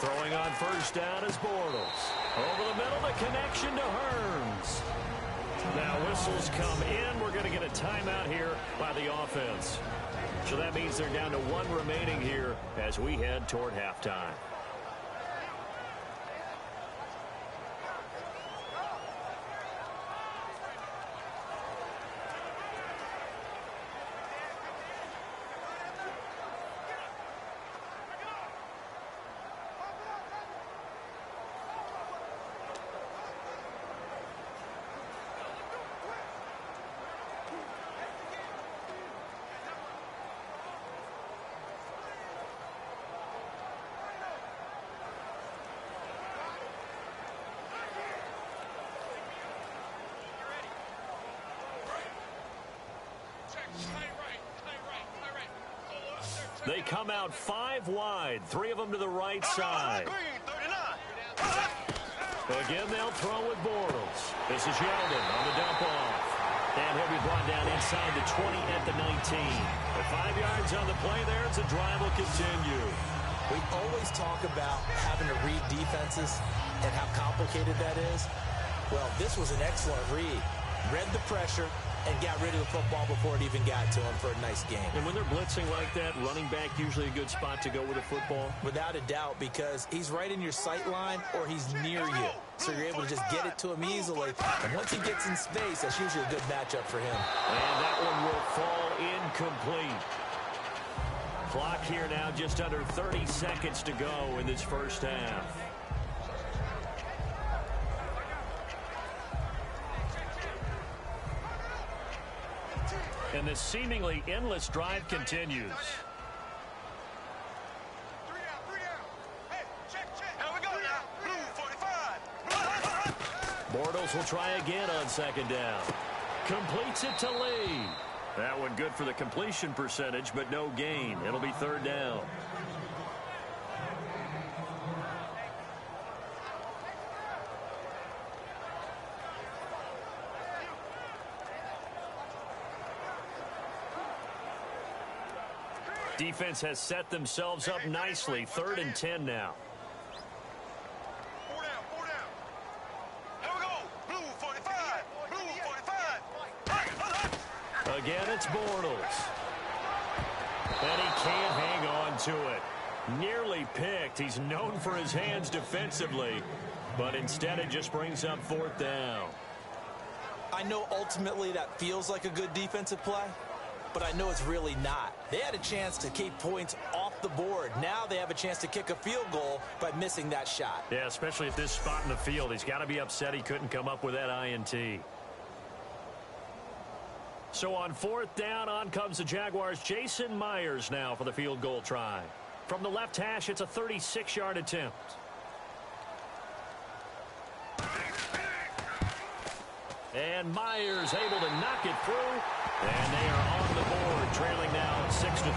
Throwing on first down is Bortles. Over the middle, the connection to Hearns. Now whistles come in. We're going to get a timeout here by the offense. So that means they're down to 1 remaining here as we head toward halftime. They come out 5 wide, 3 of them to the right side. Again, they'll throw with Bortles. This is Yeldon on the dump off. And he'll be brought down inside the 20 at the 19. With 5 yards on the play there, the drive will continue. We always talk about having to read defenses and how complicated that is. Well, this was an excellent read. Read the pressure and got rid of the football before it even got to him for a nice game. And when they're blitzing like that, running back usually a good spot to go with the football? Without a doubt, because he's right in your sight line or he's near you. So you're able to just get it to him easily. And once he gets in space, that's usually a good matchup for him. And that one will fall incomplete. Clock here now just under 30 seconds to go in this first half. And this seemingly endless drive continues. 3 down. Hey, check. Here we go now. Blue 45. Bortles will try again on second down. Completes it to Lee. That one good for the completion percentage, but no gain. It'll be third down. Defense has set themselves up nicely. 3rd and 10 now. 4 down. Here we go. Blue 45. Again, it's Bortles. And he can't hang on to it. Nearly picked. He's known for his hands defensively, but instead it just brings up 4th down. I know ultimately that feels like a good defensive play, but I know it's really not. They had a chance to keep points off the board. Now they have a chance to kick a field goal by missing that shot. Yeah, especially at this spot in the field. He's got to be upset he couldn't come up with that INT. So on 4th down, on comes the Jaguars. Jason Myers now for the field goal try. From the left hash, it's a 36-yard attempt. And Myers able to knock it through. And they are on the board, trailing now 6-3.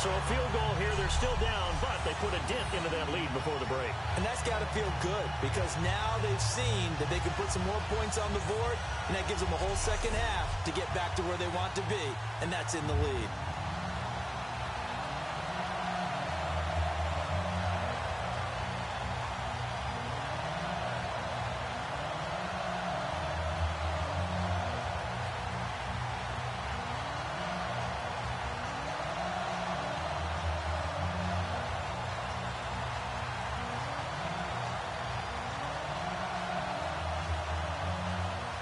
So a field goal here, they're still down, but they put a dent into that lead before the break. And that's got to feel good because now they've seen that they can put some more points on the board, and that gives them a whole second half to get back to where they want to be, and that's in the lead.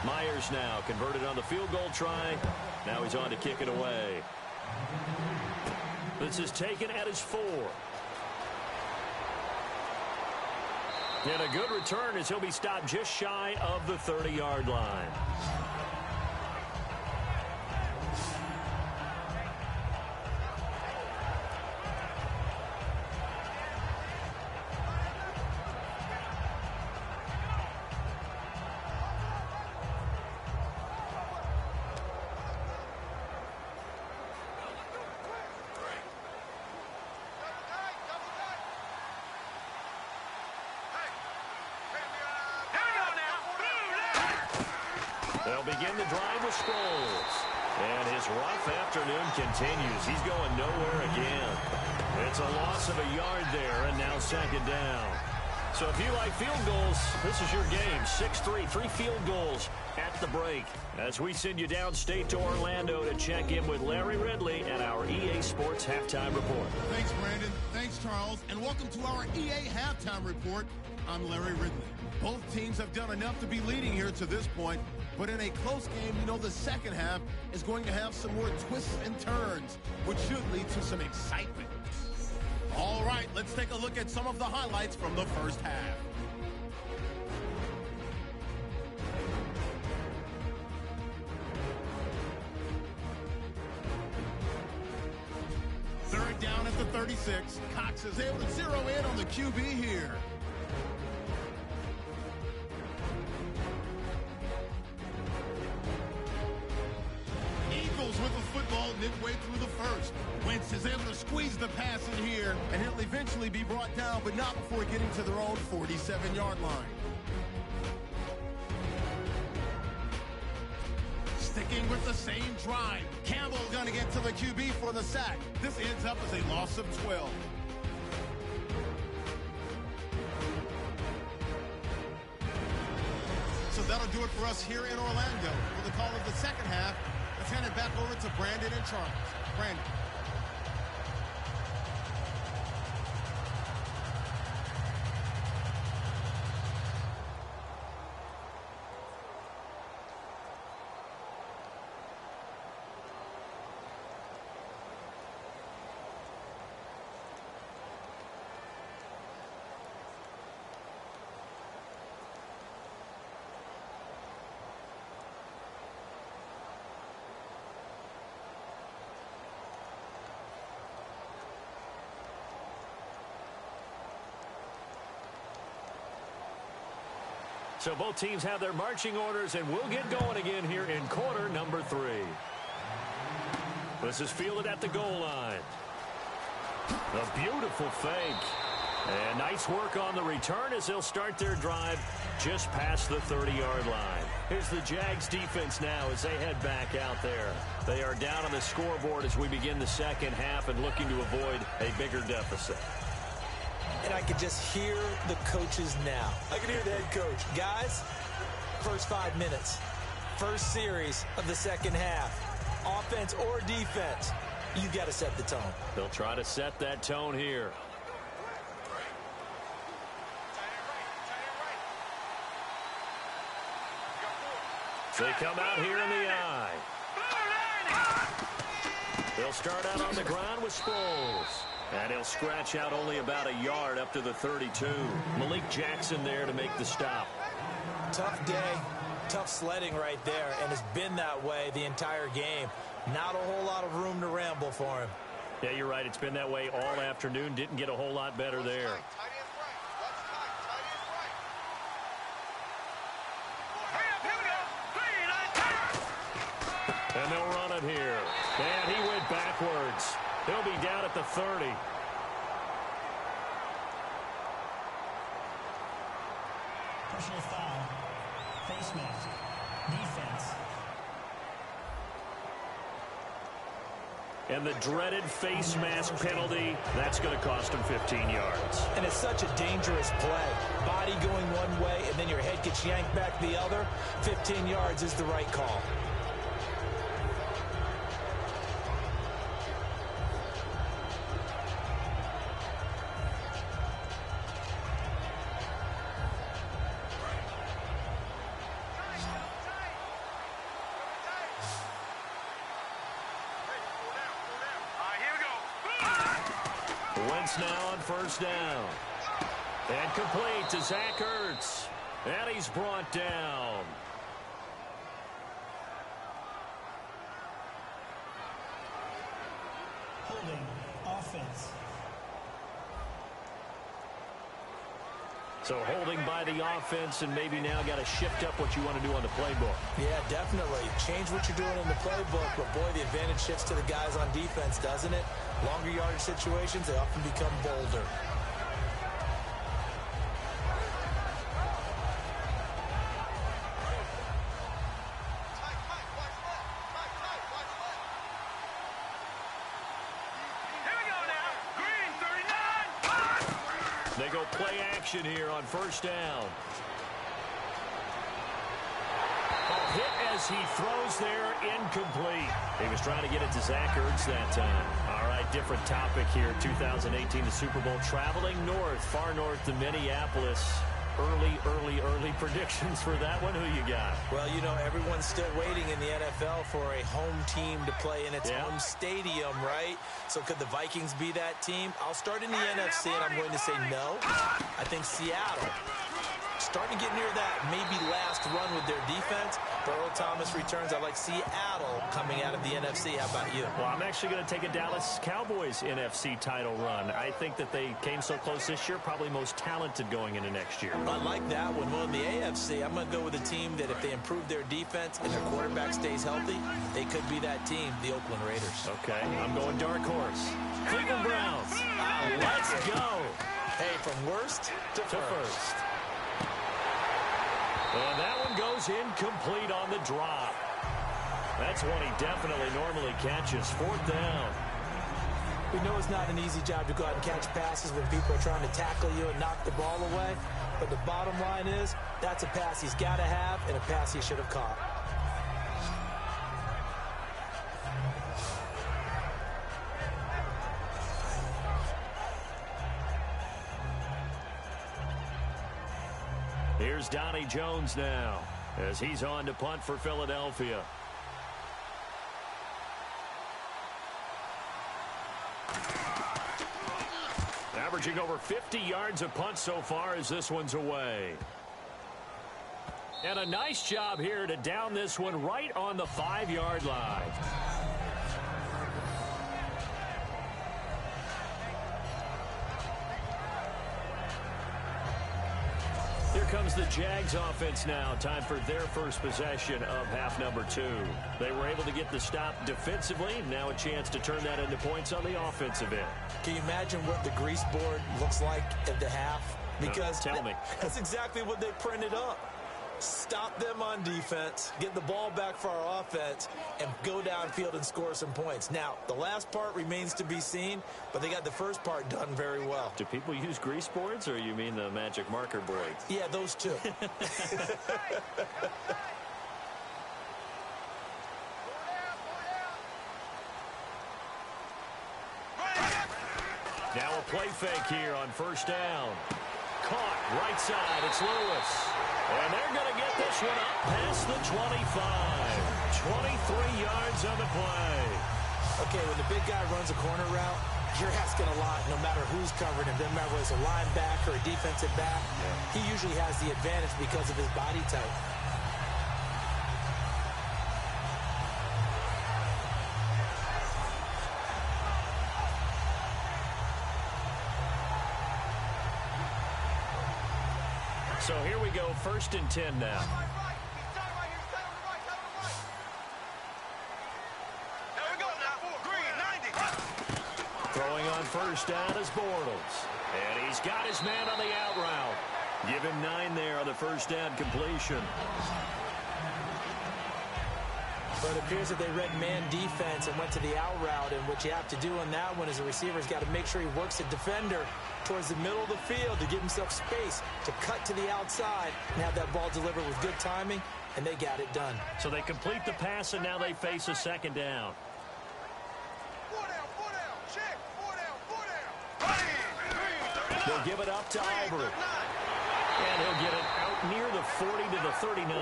Myers now converted on the field goal try. Now he's on to kick it away. This is taken at his 4. And a good return as he'll be stopped just shy of the 30-yard line. They'll begin the drive with Sproles. And his rough afternoon continues. He's going nowhere again. It's a loss of a yard there, and now second down. So if you like field goals, this is your game. 6-3, 3 field goals at the break. As we send you downstate to Orlando to check in with Larry Ridley and our EA Sports Halftime Report. Thanks, Brandon. Thanks, Charles. And welcome to our EA Halftime Report. I'm Larry Ridley. Both teams have done enough to be leading here to this point. But in a close game, you know the second half is going to have some more twists and turns, which should lead to some excitement. All right, let's take a look at some of the highlights from the first half. Third down at the 36. Cox is able to zero in on the QB here. With the football midway through the first. Wentz is able to squeeze the pass in here, and he'll eventually be brought down, but not before getting to their own 47-yard line. Sticking with the same drive. Campbell going to get to the QB for the sack. This ends up as a loss of 12. So that'll do it for us here in Orlando. For the call of the second half, let's hand it back over to Brandon and Charles. Brandon. So both teams have their marching orders, and we'll get going again here in quarter number 3. This is fielded at the goal line. A beautiful fake. And nice work on the return as they'll start their drive just past the 30-yard line. Here's the Jags defense now as they head back out there. They are down on the scoreboard as we begin the second half and looking to avoid a bigger deficit. And I can just hear the coaches now. I can hear the head coach. Guys, first 5 minutes, first series of the second half, offense or defense, you got to set the tone. They'll try to set that tone here. They come out here in the eye. They'll start out on the ground with Sproles. And he'll scratch out only about a yard up to the 32. Malik Jackson there to make the stop. Tough day, tough sledding right there, and it's been that way the entire game. Not a whole lot of room to ramble for him. Yeah, you're right. It's been that way all afternoon. Didn't get a whole lot better there. And they'll run it here. And he went backwards. He'll be down at the 30. Personal foul. Face mask. Defense. And the dreaded face mask penalty, that's going to cost him 15 yards. And it's such a dangerous play. Body going one way, and then your head gets yanked back the other. 15 yards is the right call. Now on first down. And complete to Zach Ertz. And he's brought down. Holding offense. So holding by the offense, and maybe now got to shift up what you want to do on the playbook. Yeah, definitely. Change what you're doing in the playbook, but boy, the advantage shifts to the guys on defense, doesn't it? Longer yardage situations, they often become bolder. They go play action here on first down. Hit as he throws there, incomplete. He was trying to get it to Zach Ertz that time. All right, different topic here. 2018, the Super Bowl, traveling north, far north to Minneapolis. Early predictions for that one. Who you got? Well, you know, everyone's still waiting in the NFL for a home team to play in its home stadium, right? So could the Vikings be that team? I'll start in the NFC, and I'm going to say no. I think Seattle, starting to get near that maybe last run with their defense. Earl Thomas returns. I like Seattle coming out of the NFC. How about you? Well, I'm actually going to take a Dallas Cowboys NFC title run. I think that they came so close this year, probably most talented going into next year. I like that one. Well, in the AFC, I'm going to go with a team that if they improve their defense and their quarterback stays healthy, they could be that team, the Oakland Raiders. Okay, I'm going dark horse. Cleveland Browns. Let's go. Hey, from worst to first. And that one goes incomplete on the drop. That's one he definitely normally catches. 4th down. We know it's not an easy job to go out and catch passes when people are trying to tackle you and knock the ball away. But the bottom line is, that's a pass he's got to have and a pass he should have caught. Here's Donnie Jones now as he's on to punt for Philadelphia. Averaging over 50 yards a punt so far as this one's away. And a nice job here to down this one right on the 5-yard line. Here comes the Jags offense now. Time for their first possession of half number 2. They were able to get the stop defensively. Now a chance to turn that into points on the offensive end. Can you imagine what the grease board looks like at the half? Because tell me. That's exactly what they printed up. Stop them on defense, get the ball back for our offense, and go downfield and score some points. Now, the last part remains to be seen, but they got the first part done very well. Do people use grease boards, or you mean the magic marker boards? Yeah, those two. Now a play fake here on 1st down. Caught right side. It's Lewis. And they're going to get this one up past the 25. 23 yards on the play. Okay, when the big guy runs a corner route, you're asking a lot no matter who's covering him. Doesn't matter whether it's a linebacker or a defensive back. Yeah. He usually has the advantage because of his body type. So here we go, 1st and 10 now. Throwing on 1st down is Bortles. And he's got his man on the out route. Give him 9 there on the 1st down completion. But it appears that they read man defense and went to the out route. And what you have to do on that one as a receiver is got to make sure he works the defender towards the middle of the field to give himself space to cut to the outside and have that ball delivered with good timing, and they got it done. So they complete the pass, and now they face a 2nd down. 4 down, check, 4 down. They'll give it up to Ivory. And he'll get it out near the 40 to the 39. 2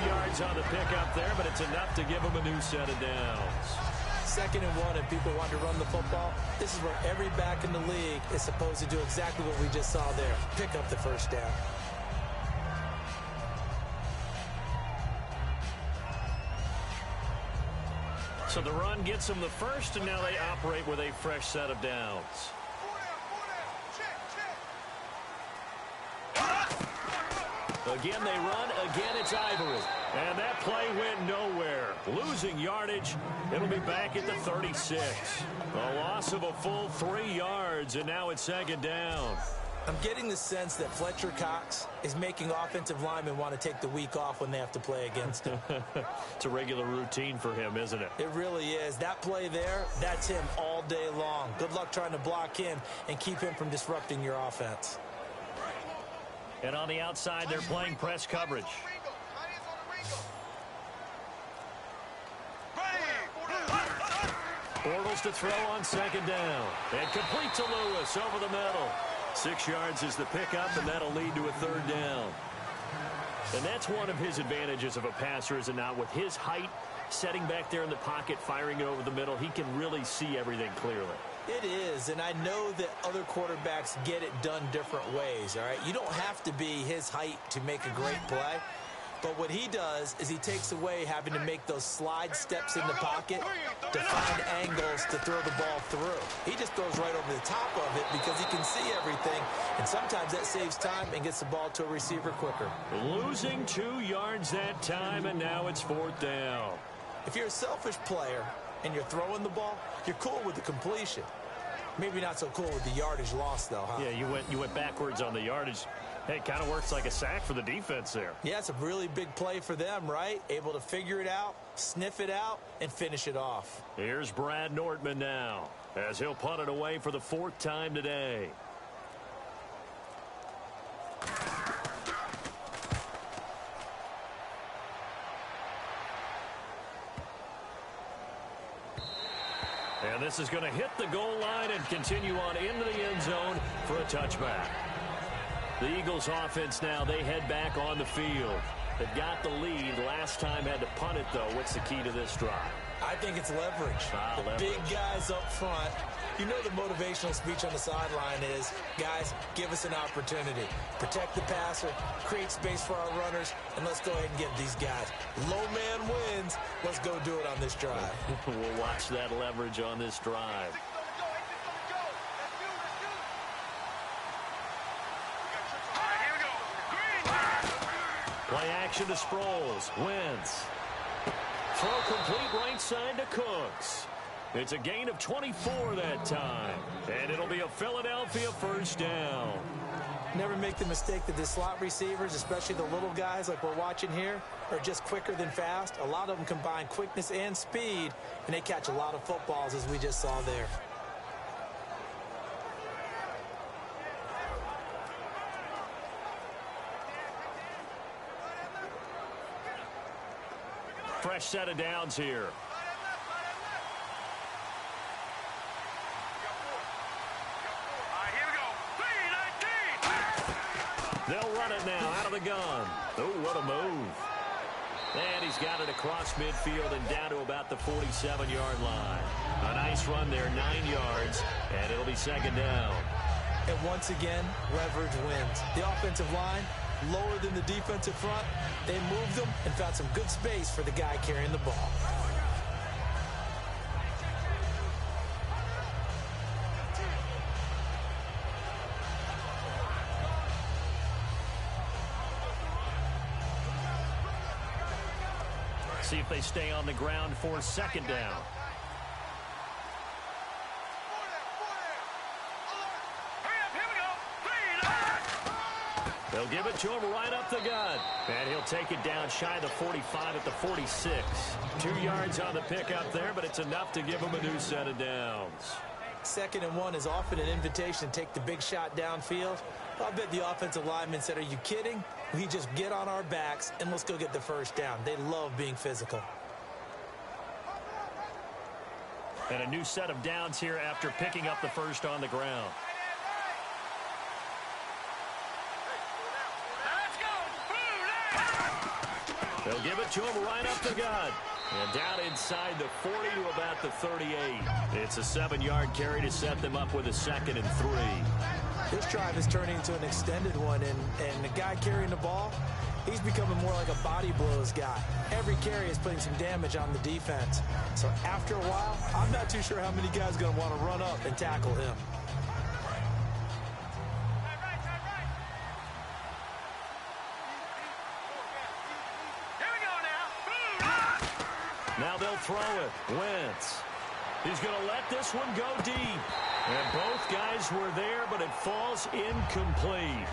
yards on the pickup there, but it's enough to give him a new set of downs. 2nd and 1 and people want to run the football. This is where every back in the league is supposed to do exactly what we just saw there. Pick up the 1st down. So the run gets them the first, and now they operate with a fresh set of downs. 4 down. Again, they run. Again, it's Ivory. And that play went nowhere. Losing yardage. It'll be back at the 36. A loss of a full 3 yards, and now it's 2nd down. I'm getting the sense that Fletcher Cox is making offensive linemen want to take the week off when they have to play against him. It's a regular routine for him, isn't it? It really is. That play there, that's him all day long. Good luck trying to block him and keep him from disrupting your offense. And on the outside, they're playing press coverage. Bortles to throw on 2nd down. And complete to Lewis over the middle. 6 yards is the pickup, and that'll lead to a 3rd down. And that's one of his advantages of a passer, is it not? With his height, setting back there in the pocket, firing it over the middle, he can really see everything clearly. It is, and I know that other quarterbacks get it done different ways, all right? You don't have to be his height to make a great play. But what he does is he takes away having to make those slide steps in the pocket to find angles to throw the ball through. He just goes right over the top of it because he can see everything, and sometimes that saves time and gets the ball to a receiver quicker. Losing 2 yards that time, and now it's 4th down. If you're a selfish player and you're throwing the ball, you're cool with the completion. Maybe not so cool with the yardage loss, though, huh? Yeah, you went backwards on the yardage. Hey, it kind of works like a sack for the defense there. Yeah, it's a really big play for them, right? Able to figure it out, sniff it out, and finish it off. Here's Brad Nortman now, as he'll punt it away for the 4th time today. And this is going to hit the goal line and continue on into the end zone for a touchback. The Eagles offense now, they head back on the field. They've got the lead. Last time had to punt it, though. What's the key to this drive? I think it's leverage. Leverage. Big guys up front. You know the motivational speech on the sideline is, guys, give us an opportunity. Protect the passer, create space for our runners, and let's go ahead and give these guys. Low man wins. Let's go do it on this drive. We'll watch that leverage on this drive. Play action to Sproles. Wentz. Throw complete right side to Cooks. It's a gain of 24 that time. And it'll be a Philadelphia first down. Never make the mistake that the slot receivers, especially the little guys like we're watching here, are just quicker than fast. A lot of them combine quickness and speed, and they catch a lot of footballs, as we just saw there. Fresh set of downs here. They'll run it now out of the gun. Oh, what a move. And he's got it across midfield and down to about the 47-yard line. A nice run there, 9 yards, and it'll be 2nd down. And once again, leverage wins. The offensive line, lower than the defensive front. They moved them and found some good space for the guy carrying the ball. See if they stay on the ground for 2nd down. They'll give it to him right up the gut. And he'll take it down shy of the 45 at the 46. 2 yards on the pickup there, but it's enough to give him a new set of downs. 2nd and 1 is often an invitation to take the big shot downfield. I bet the offensive lineman said, are you kidding? We just get on our backs and let's go get the first down. They love being physical. And a new set of downs here after picking up the first on the ground. They'll give it to him right up the gut. And down inside the 40 to about the 38. It's a 7-yard carry to set them up with a 2nd and 3. This drive is turning into an extended one, and the guy carrying the ball, he's becoming more like a body blows guy. Every carry is putting some damage on the defense. So after a while, I'm not too sure how many guys are going to want to run up and tackle him. Now they'll throw it. Wentz. He's going to let this one go deep. And both guys were there, but it falls incomplete.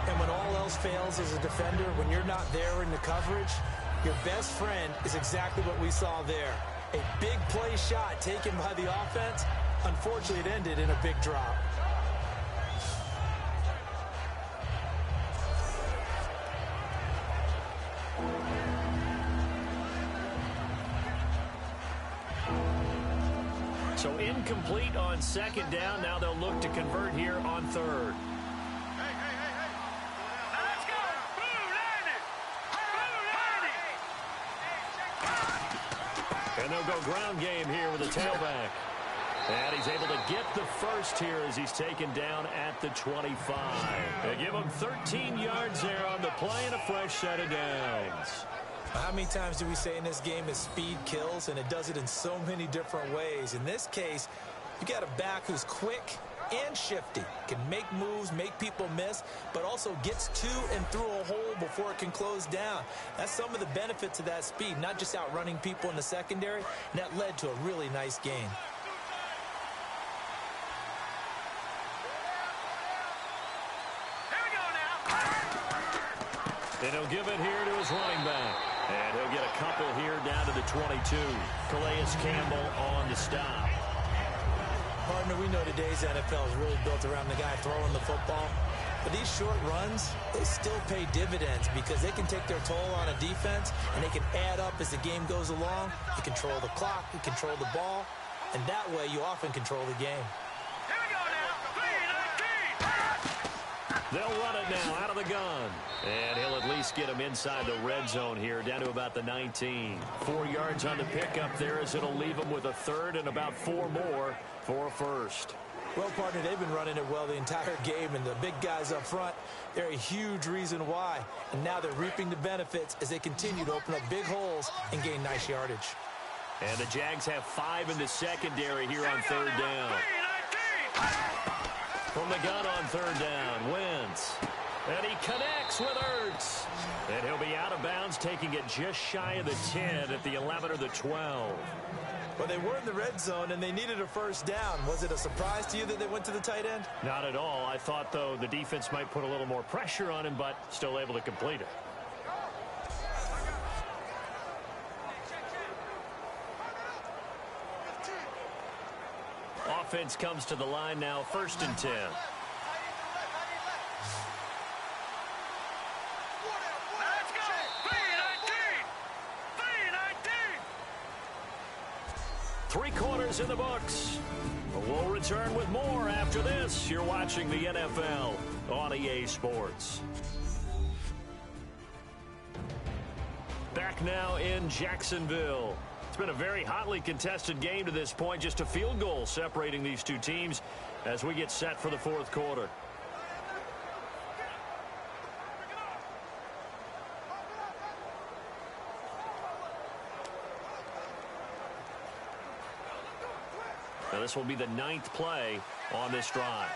And when all else fails as a defender, when you're not there in the coverage, your best friend is exactly what we saw there. A big play shot taken by the offense. Unfortunately, it ended in a big drop. So incomplete on 2nd down. Now they'll look to convert here on 3rd. Let's go. And they'll go ground game here with a tailback. And he's able to get the first here as he's taken down at the 25. They give him 13 yards there on the play and a fresh set of downs. How many times do we say in this game is speed kills, and it does it in so many different ways. In this case, you got a back who's quick and shifty, can make moves, make people miss, but also gets to and through a hole before it can close down. That's some of the benefits of that speed, not just outrunning people in the secondary, and that led to a really nice game. Here we go now. And he'll give it here to his running back. And he'll get a couple here down to the 22. Calais Campbell on the stop. Partner, we know today's NFL is really built around the guy throwing the football. But these short runs, they still pay dividends because they can take their toll on a defense and they can add up as the game goes along. You control the clock, you control the ball, and that way you often control the game. Here we go now. 3-19. They'll run it now out of the gun. And he'll at least get him inside the red zone here, down to about the 19. 4 yards on the pickup there as it'll leave him with a third and about 4 more for a first. Well, partner, they've been running it well the entire game, and the big guys up front, they're a huge reason why. And now they're reaping the benefits as they continue to open up big holes and gain nice yardage. And the Jags have 5 in the secondary here on third down. 3-19. From the gun on third down, Wentz. And he connects with Ertz. And he'll be out of bounds, taking it just shy of the 10 at the 11 or the 12. Well, they were in the red zone, and they needed a first down. Was it a surprise to you that they went to the tight end? Not at all. I thought, though, the defense might put a little more pressure on him, but still able to complete it. Offense comes to the line now, 1st and 10. Let's go. 3-19. 3 quarters in the books. We'll return with more after this. You're watching the NFL on EA Sports. Back now in Jacksonville. It's been a very hotly contested game to this point. Just a field goal separating these two teams as we get set for the 4th quarter. Now this will be the 9th play on this drive.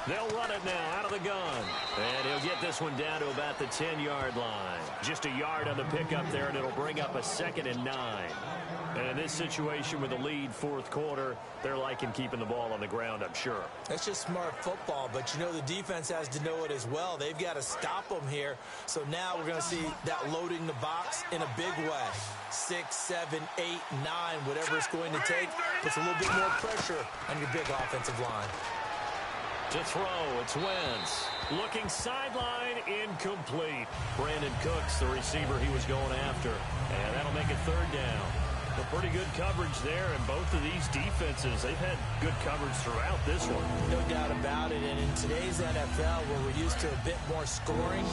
They'll run it now out of the gun. And he'll get this one down to about the 10-yard line. Just a yard on the pickup there, and it'll bring up a 2nd and 9. And in this situation with the lead 4th quarter, they're liking keeping the ball on the ground, I'm sure. That's just smart football, but you know the defense has to know it as well. They've got to stop them here. So now we're going to see that loading the box in a big way. 6, 7, 8, 9, whatever it's going to take, puts a little bit more pressure on your big offensive line. To throw, it's Wentz. Looking sideline, incomplete. Brandon Cooks, the receiver he was going after. And that'll make it 3rd down. But pretty good coverage there, and both of these defenses, they've had good coverage throughout this one. No doubt about it, and in today's NFL, where we're used to a bit more scoring,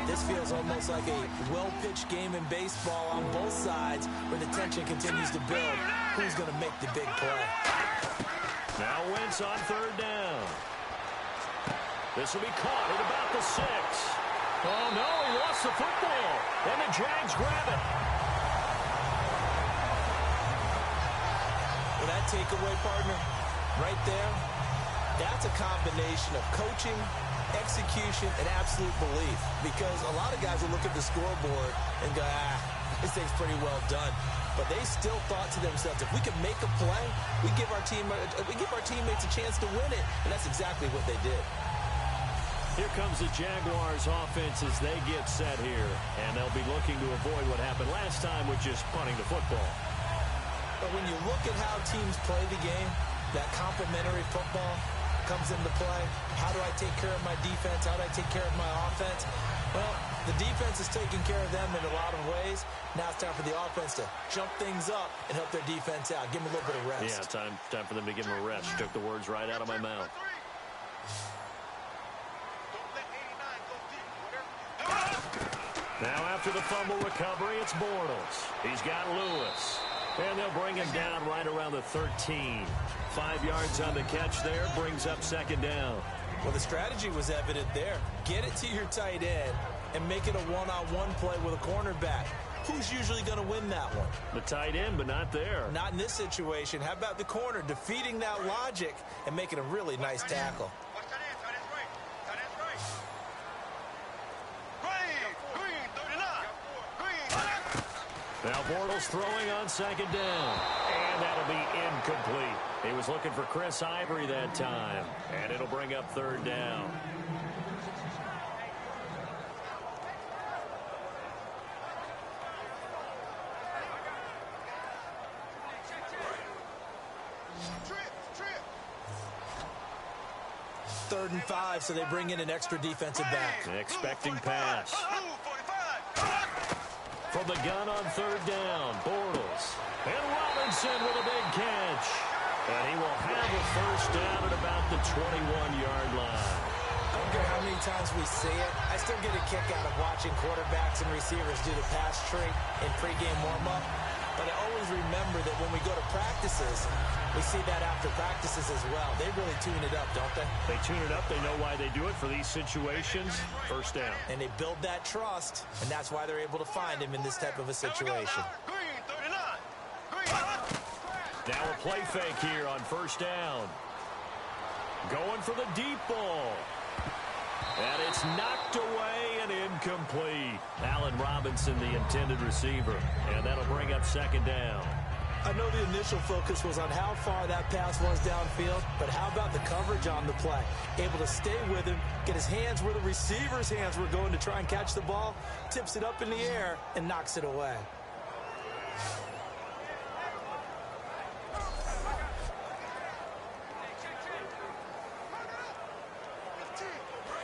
this feels almost like a well-pitched game in baseball on both sides, where the tension continues to build. Who's going to make the big play? Now Wentz on 3rd down. This will be caught at about the 6. Oh, no, he lost the football. And the Jags grab it. Well, that takeaway, partner, right there, that's a combination of coaching, execution, and absolute belief. Because a lot of guys will look at the scoreboard and go, this thing's pretty well done. But they still thought to themselves, if we can make a play, we give our teammates a chance to win it. And that's exactly what they did. Here comes the Jaguars offense as they get set here. And they'll be looking to avoid what happened last time with just punting the football. But when you look at how teams play the game, that complementary football comes into play. How do I take care of my defense? How do I take care of my offense? Well, the defense is taking care of them in a lot of ways. Now it's time for the offense to jump things up and help their defense out. Give them a little bit of rest. Yeah, time for them to give them a rest. Took the words right out of my mouth. Now after the fumble recovery, it's Bortles. He's got Lewis. And they'll bring him down right around the 13. 5 yards on the catch there, brings up 2nd down. Well, the strategy was evident there. Get it to your tight end and make it a one-on-one play with a cornerback. Who's usually going to win that one? The tight end, but not there. Not in this situation. How about the corner defeating that logic and making a really nice tackle? Now Bortles throwing on 2nd down. And And that'll be incomplete. He was looking for Chris Ivory that time. And it'll bring up third down. Third and 5, so they bring in an extra defensive back. Expecting pass. From the gun on third down, Bortles. And Robinson with a big catch. And he will have a first down at about the 21-yard line. I don't care how many times we see it. I still get a kick out of watching quarterbacks and receivers do the pass trick in pregame warm-up. But I always remember that when we go to practices, we see that after practices as well. They really tune it up, don't they? They tune it up. They know why they do it for these situations. First down. And they build that trust, and that's why they're able to find him in this type of a situation. Now a play fake here on first down. Going for the deep ball. And it's knocked away and incomplete. Allen Robinson, the intended receiver. And that'll bring up second down. I know the initial focus was on how far that pass was downfield, but how about the coverage on the play? Able to stay with him, get his hands where the receiver's hands were going to try and catch the ball, tips it up in the air, and knocks it away.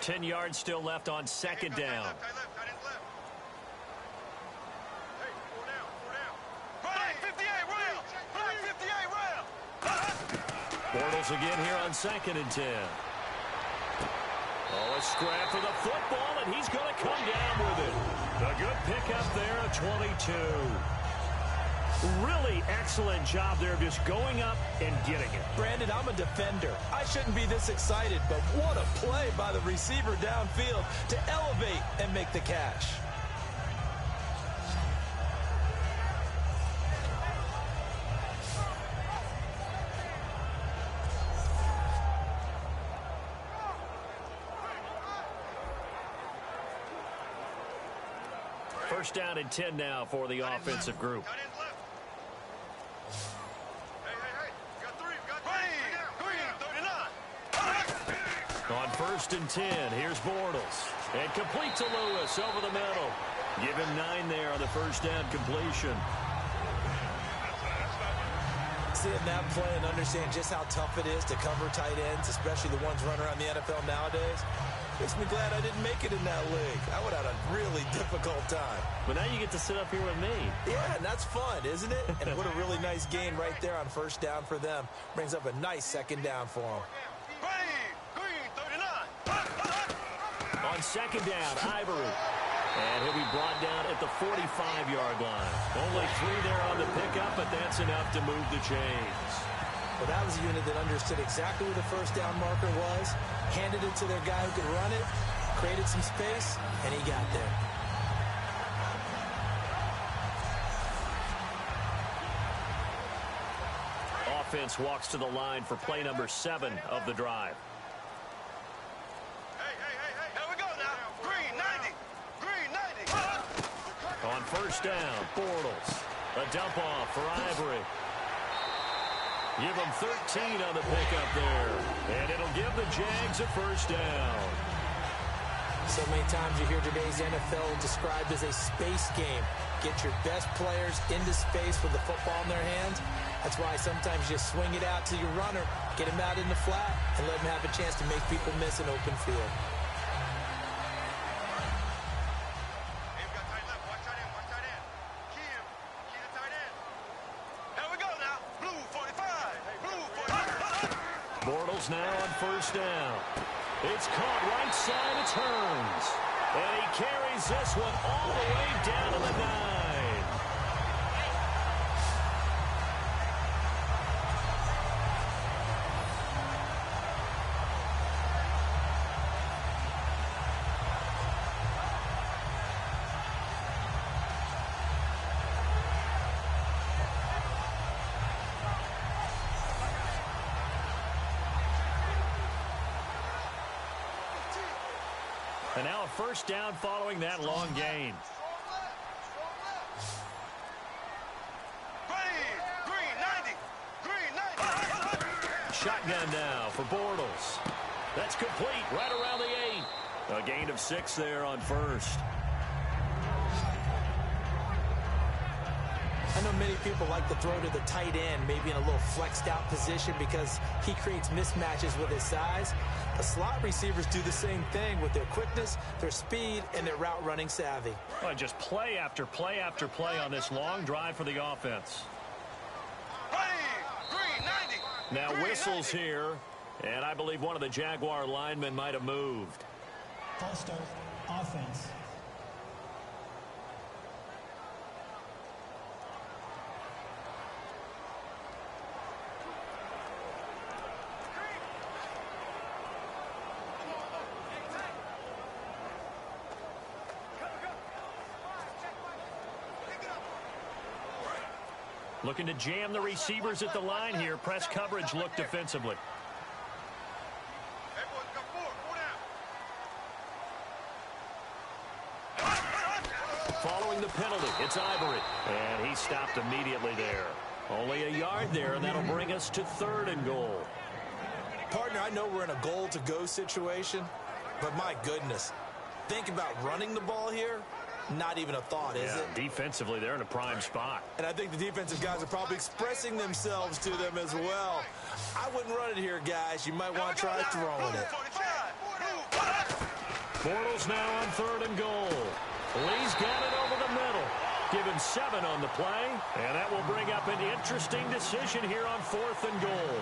Ten yards still left on second down. Bortles again here on second and 10. Oh, a scrap for the football, and he's going to come down with it. A good pickup there, a 22. Really excellent job there of just going up and getting it. Brandon, I'm a defender. I shouldn't be this excited, but what a play by the receiver downfield to elevate and make the catch. First down and 10 now for the offensive group. On first and 10, here's Bortles. And complete to Lewis over the middle. Give him 9 there on the first down completion. Seeing that play and understand just how tough it is to cover tight ends, especially the ones running around the NFL nowadays, makes me glad I didn't make it in that league. I would have had a really difficult time. But now you get to sit up here with me. Yeah, and that's fun, isn't it? And what a really nice gain right there on first down for them. Brings up a nice second down for them. On second down, Ivory. And he'll be brought down at the 45-yard line. Only 3 there on the pickup, but that's enough to move the chains. Well, that was a unit that understood exactly where the first down marker was, handed it to their guy who could run it, created some space, and he got there. Offense walks to the line for play number 7 of the drive. On first down, Bortles. A dump off for Ivory. Give him 13 on the pickup there. And it'll give the Jags a first down. So many times you hear today's NFL described as a space game. Get your best players into space with the football in their hands. That's why sometimes you swing it out to your runner, get him out in the flat, and let him have a chance to make people miss an open field. Bortles now on first down. It's caught right side, it turns. And he carries this one all the way down to the 9. And now a first down following that long gain. shotgun now for Bortles. That's complete right around the 8. A gain of 6 there on first. I know many people like to throw to the tight end, maybe in a little flexed out position because he creates mismatches with his size. The slot receivers do the same thing with their quickness, their speed, and their route running savvy. Well, just play after play after play on this long drive for the offense. Now whistles here, and I believe one of the Jaguar linemen might have moved. False start, offense. Looking to jam the receivers at the line here. Press coverage look defensively. Following the penalty, it's Ivory. And he stopped immediately there. Only a yard there, and that'll bring us to 3rd and goal. Partner, I know we're in a goal-to-go situation, but my goodness, think about running the ball here. Not even a thought, is it? Defensively, they're in a prime spot. And I think the defensive guys are probably expressing themselves to them as well. I wouldn't run it here, guys. You might want to try throwing it. Bortles now on 3rd and goal. Lee's got it over the middle. Give him 7 on the play, and that will bring up an interesting decision here on 4th and goal.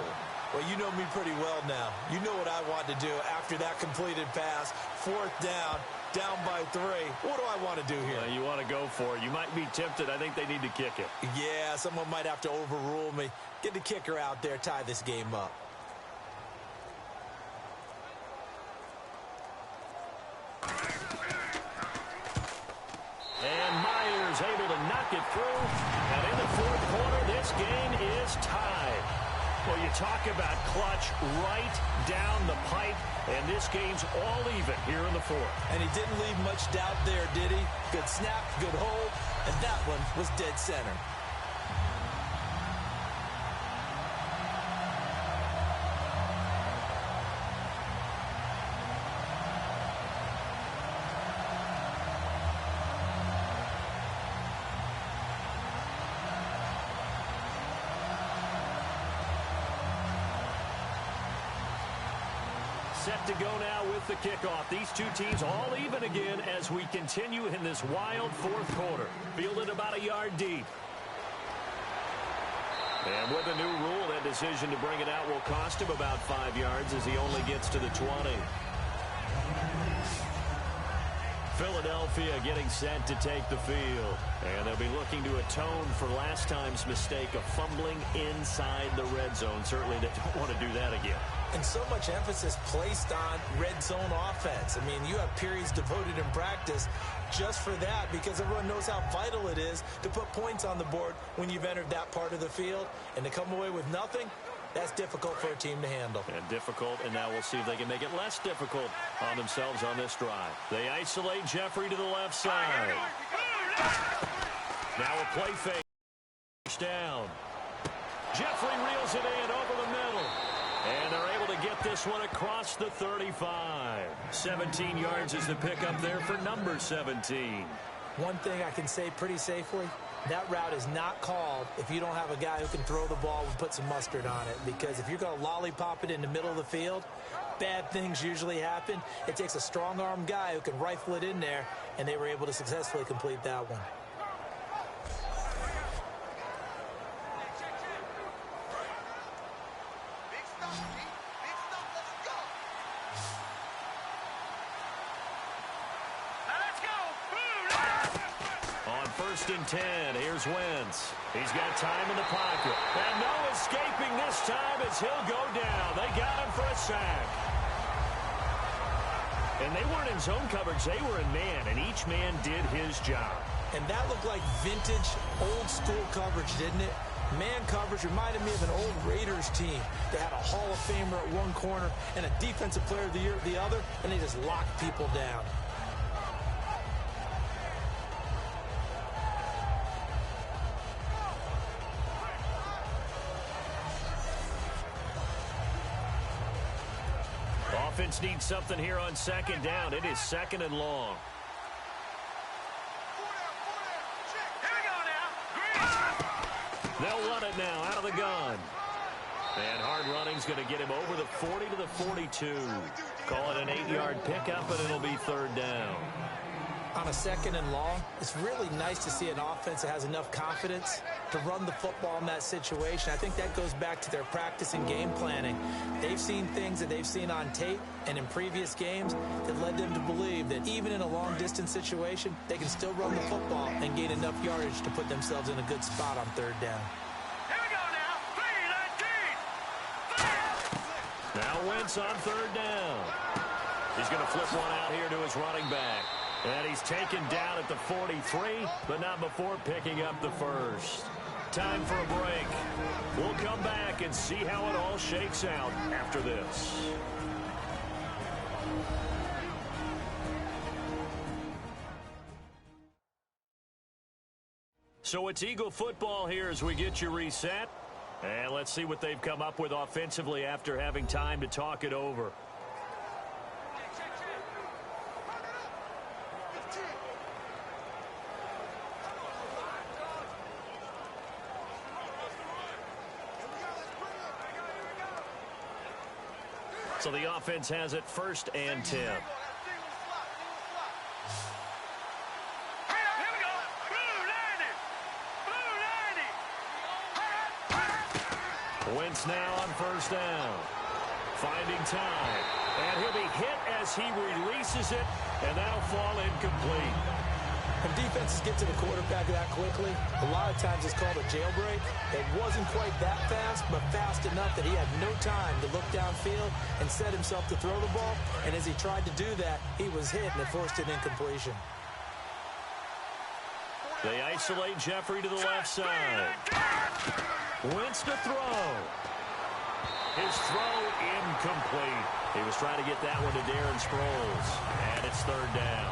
Well, you know me pretty well now. You know what I want to do after that completed pass. 4th down by 3. What do I want to do here? You want to go for it. You might be tempted. I think they need to kick it. Yeah, someone might have to overrule me. Get the kicker out there, tie this game up. And Myers able to knock it through. And in the 4th quarter, this game is tied. Well, you talk about clutch right down the pipe, and this game's all even here in the 4th. And he didn't leave much doubt there, did he? Good snap, good hold, and that one was dead center. Set to go now with the kickoff. These two teams all even again as we continue in this wild 4th quarter. Fielded about a yard deep. And with a new rule, that decision to bring it out will cost him about 5 yards as he only gets to the 20. Philadelphia getting set to take the field. And they'll be looking to atone for last time's mistake of fumbling inside the red zone. Certainly they don't want to do that again. And so much emphasis placed on red zone offense. I mean, you have periods devoted in practice just for that because everyone knows how vital it is to put points on the board when you've entered that part of the field. And to come away with nothing, that's difficult for a team to handle. And difficult, and now we'll see if they can make it less difficult on themselves on this drive. They isolate Jeffrey to the left side. Now a play fake. Down. Jeffrey reels it in over the middle. And they're able to get this one across the 35. 17 yards is the pickup there for number 17. One thing I can say pretty safely, that route is not called if you don't have a guy who can throw the ball and put some mustard on it. Because if you're going to lollipop it in the middle of the field, bad things usually happen. It takes a strong-arm guy who can rifle it in there, and they were able to successfully complete that one. First and 10. Here's Wentz. He's got time in the pocket. And no escaping this time as he'll go down. They got him for a sack. And they weren't in zone coverage. They were in man, and each man did his job. And that looked like vintage, old-school coverage, didn't it? Man coverage reminded me of an old Raiders team. They had a Hall of Famer at one corner and a Defensive Player of the Year at the other, and they just locked people down. offense needs something here on second down. It is second and long. They'll run it now out of the gun. And hard running's going to get him over the 40 to the 42. Call it an 8-yard pickup, and it'll be third down. On a second and long, it's really nice to see an offense that has enough confidence to run the football in that situation. I think that goes back to their practice and game planning. They've seen things that they've seen on tape and in previous games that led them to believe that even in a long-distance situation, they can still run the football and gain enough yardage to put themselves in a good spot on third down. Here we go now. 3-19. Now Wentz on third down. He's going to flip one out here to his running back. And he's taken down at the 43, but not before picking up the first. Time for a break. We'll come back and see how it all shakes out after this. So it's Eagle football here as we get you reset. And let's see what they've come up with offensively after having time to talk it over. So the offense has it 1st and 10. Here we go. Blue 90. Wentz now on 1st down. Finding time. And he'll be hit as he releases it, and that'll fall incomplete. When defenses get to the quarterback that quickly, a lot of times it's called a jailbreak. It wasn't quite that fast, but fast enough that he had no time to look downfield and set himself to throw the ball. And as he tried to do that, he was hit, and it forced an incompletion. They isolate Jeffrey to the left side. Wentz to throw. His throw incomplete. He was trying to get that one to Darren Sproles. And it's third down.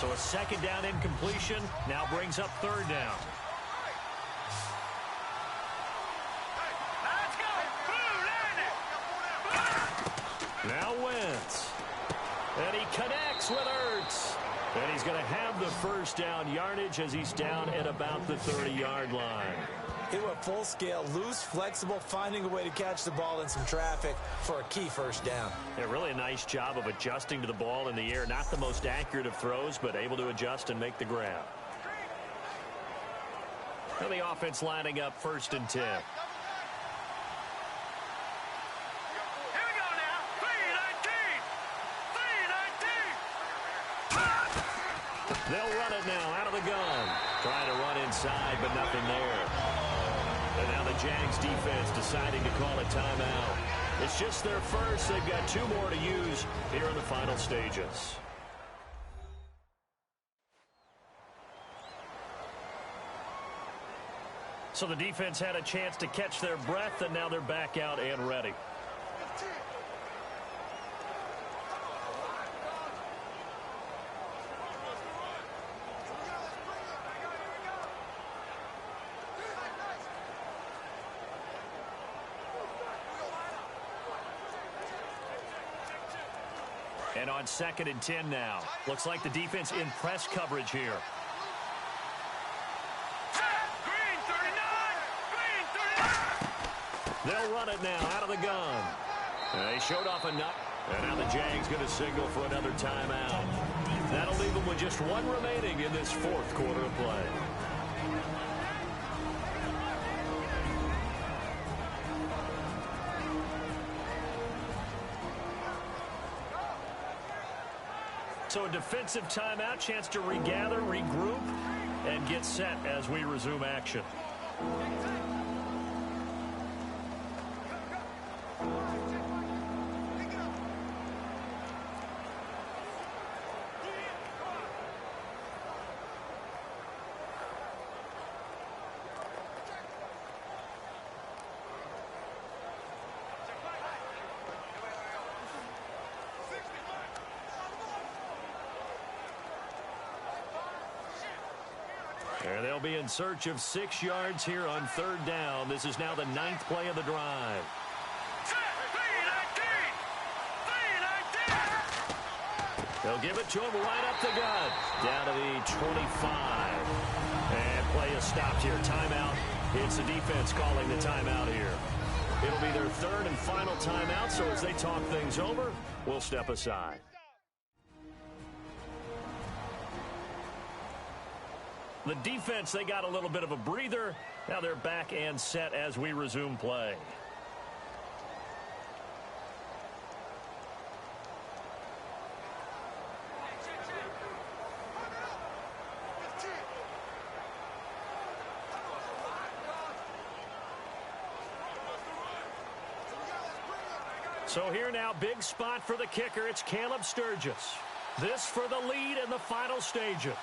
So a second down incompletion now brings up third down. Let's go. Blue 90. Now Wentz. And he connects with Ertz. And he's going to have the first down yardage as he's down at about the 30-yard line. He went full scale, loose, flexible, finding a way to catch the ball in some traffic for a key first down. Yeah, really a nice job of adjusting to the ball in the air. Not the most accurate of throws, but able to adjust and make the grab. Now the offense lining up 1st and 10. Here we go now. 3-19. 3-19. They'll run it now out of the gun. Trying to run inside, but nothing there. And now the Jags defense deciding to call a timeout. It's just their first. They've got 2 more to use here in the final stages. So the defense had a chance to catch their breath, and now they're back out and ready. And on 2nd and 10 now. Looks like the defense in press coverage here. Green 39. They'll run it now out of the gun. They showed off enough. And now the Jags going to signal for another timeout. That'll leave them with just 1 remaining in this 4th quarter of play. So a defensive timeout, chance to regather, regroup, and get set as we resume action. And they'll be in search of 6 yards here on 3rd down. This is now the 9th play of the drive. They'll give it to him right up the gut. Down to the 25. And play is stopped here. Timeout. It's the defense calling the timeout here. It'll be their 3rd and final timeout, so as they talk things over, we'll step aside. The defense, they got a little bit of a breather. Now they're back and set as we resume play. So here now, big spot for the kicker. It's Caleb Sturgis. This for the lead in the final stages.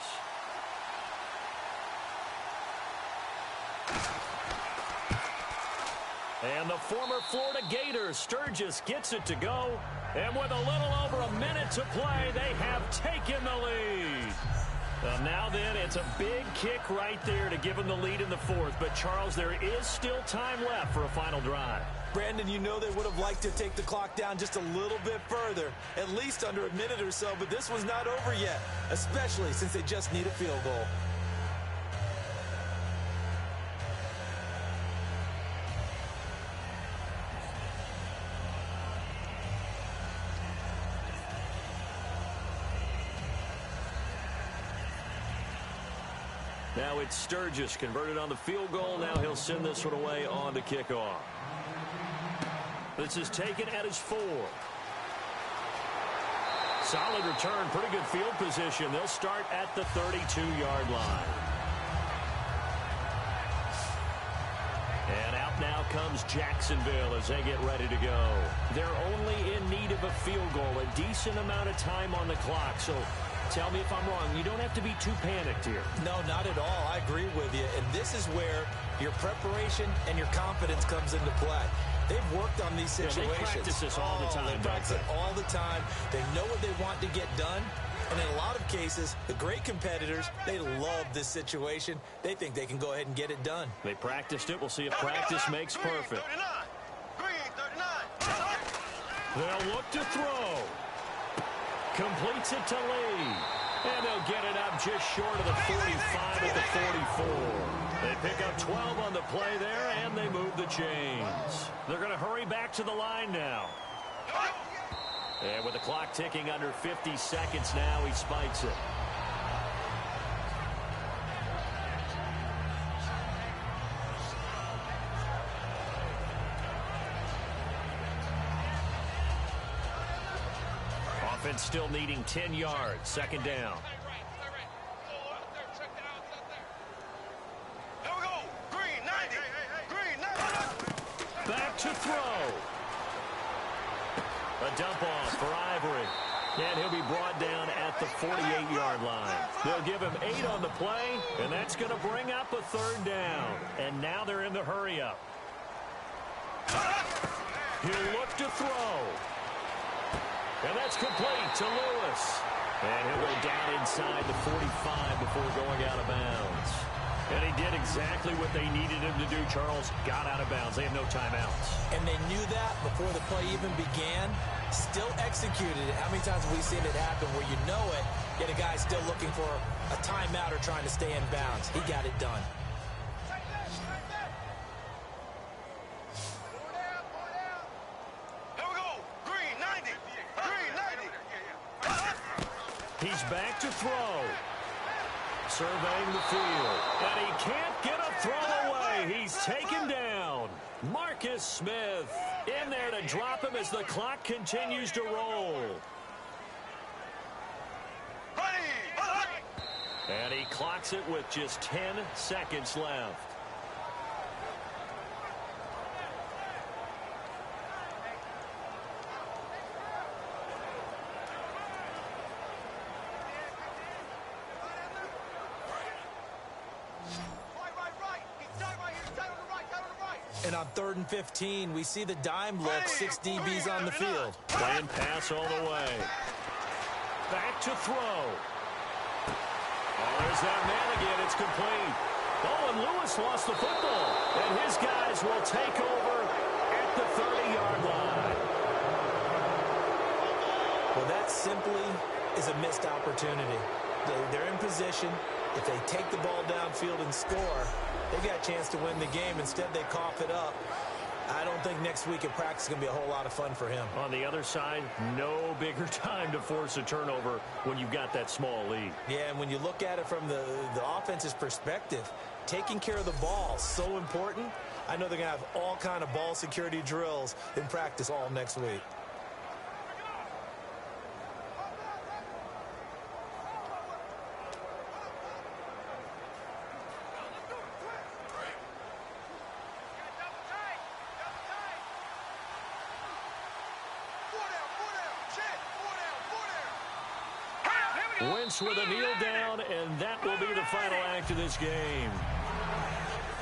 And the former Florida Gator, Sturgis, gets it to go. And with a little over a minute to play, they have taken the lead. Now then, it's a big kick right there to give them the lead in the 4th. But, Charles, there is still time left for a final drive. Brandon, you know they would have liked to take the clock down just a little bit further, at least under a minute or so, but this was not over yet, especially since they just need a field goal. Now it's Sturgis converted on the field goal. Now he'll send this one away on to kickoff. This is taken at his 4. Solid return, pretty good field position. They'll start at the 32-yard line. And out now comes Jacksonville as they get ready to go. They're only in need of a field goal, a decent amount of time on the clock. So tell me if I'm wrong. You don't have to be too panicked here. No, not at all. I agree with you. And this is where your preparation and your confidence comes into play. They've worked on these situations. Yeah, they practice this all the time. They practice it all the time. They know what they want to get done. And in a lot of cases, the great competitors, they love this situation. They think they can go ahead and get it done. They practiced it. We'll see if practice makes perfect. They'll look to throw. Completes it to Lee. And they'll get it up just short of the 45 at the 44. They pick up 12 on the play there, and they move the chains. They're going to hurry back to the line now. And with the clock ticking under 50 seconds now, he spikes it. Offense still needing 10 yards. 2nd down. Back to throw. A dump off for Ivory. And he'll be brought down at the 48-yard line. They'll give him 8 on the play, and that's going to bring up a 3rd down. And now they're in the hurry-up. He'll look to throw. And that's complete to Lewis. And he'll go down inside the 45 before going out of bounds. And he did exactly what they needed him to do, Charles. Got out of bounds. They have no timeouts. And they knew that before the play even began. Still executed it. How many times have we seen it happen where you know it, yet a guy's still looking for a timeout or trying to stay in bounds? He got it done. He's back to throw. Surveying the field. And he can't get a throw away. He's taken down. Marcus Smith in there to drop him as the clock continues to roll. And he clocks it with just 10 seconds left. And on 3rd and 15, we see the dime look, 6 DBs on the field. Playing pass all the way. Back to throw. There's that man again. It's complete. Oh, and Lewis lost the football. And his guys will take over at the 30-yard line. Well, that simply is a missed opportunity. They're in position. If they take the ball downfield and score, they've got a chance to win the game. Instead, they cough it up. I don't think next week at practice is going to be a whole lot of fun for him. On the other side, no bigger time to force a turnover when you've got that small lead. Yeah, and when you look at it from the offense's perspective, taking care of the ball is so important. I know they're going to have all kind of ball security drills in practice all next week. Wentz with a kneel down, and that will be the final act of this game.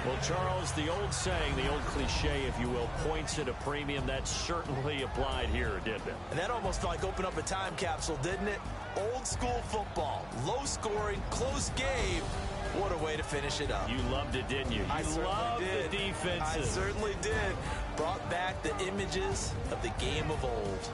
Well, Charles, the old saying, the old cliche, if you will, points at a premium, that certainly applied here, didn't it? And that almost like opened up a time capsule, didn't it? Old school football, low scoring, close game. What a way to finish it up. You loved it, didn't you? You loved the defenses. I certainly did. Brought back the images of the game of old.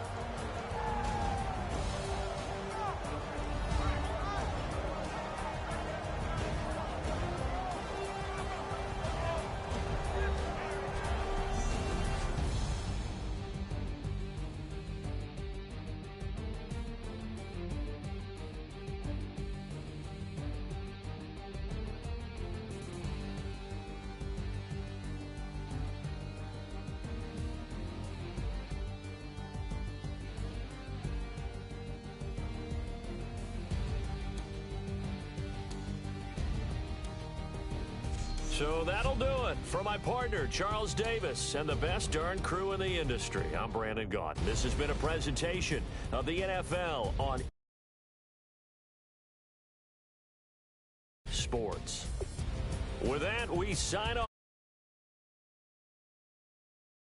So that'll do it. For my partner, Charles Davis, and the best darn crew in the industry, I'm Brandon Gaudin. This has been a presentation of the NFL on Sports. With that, we sign off.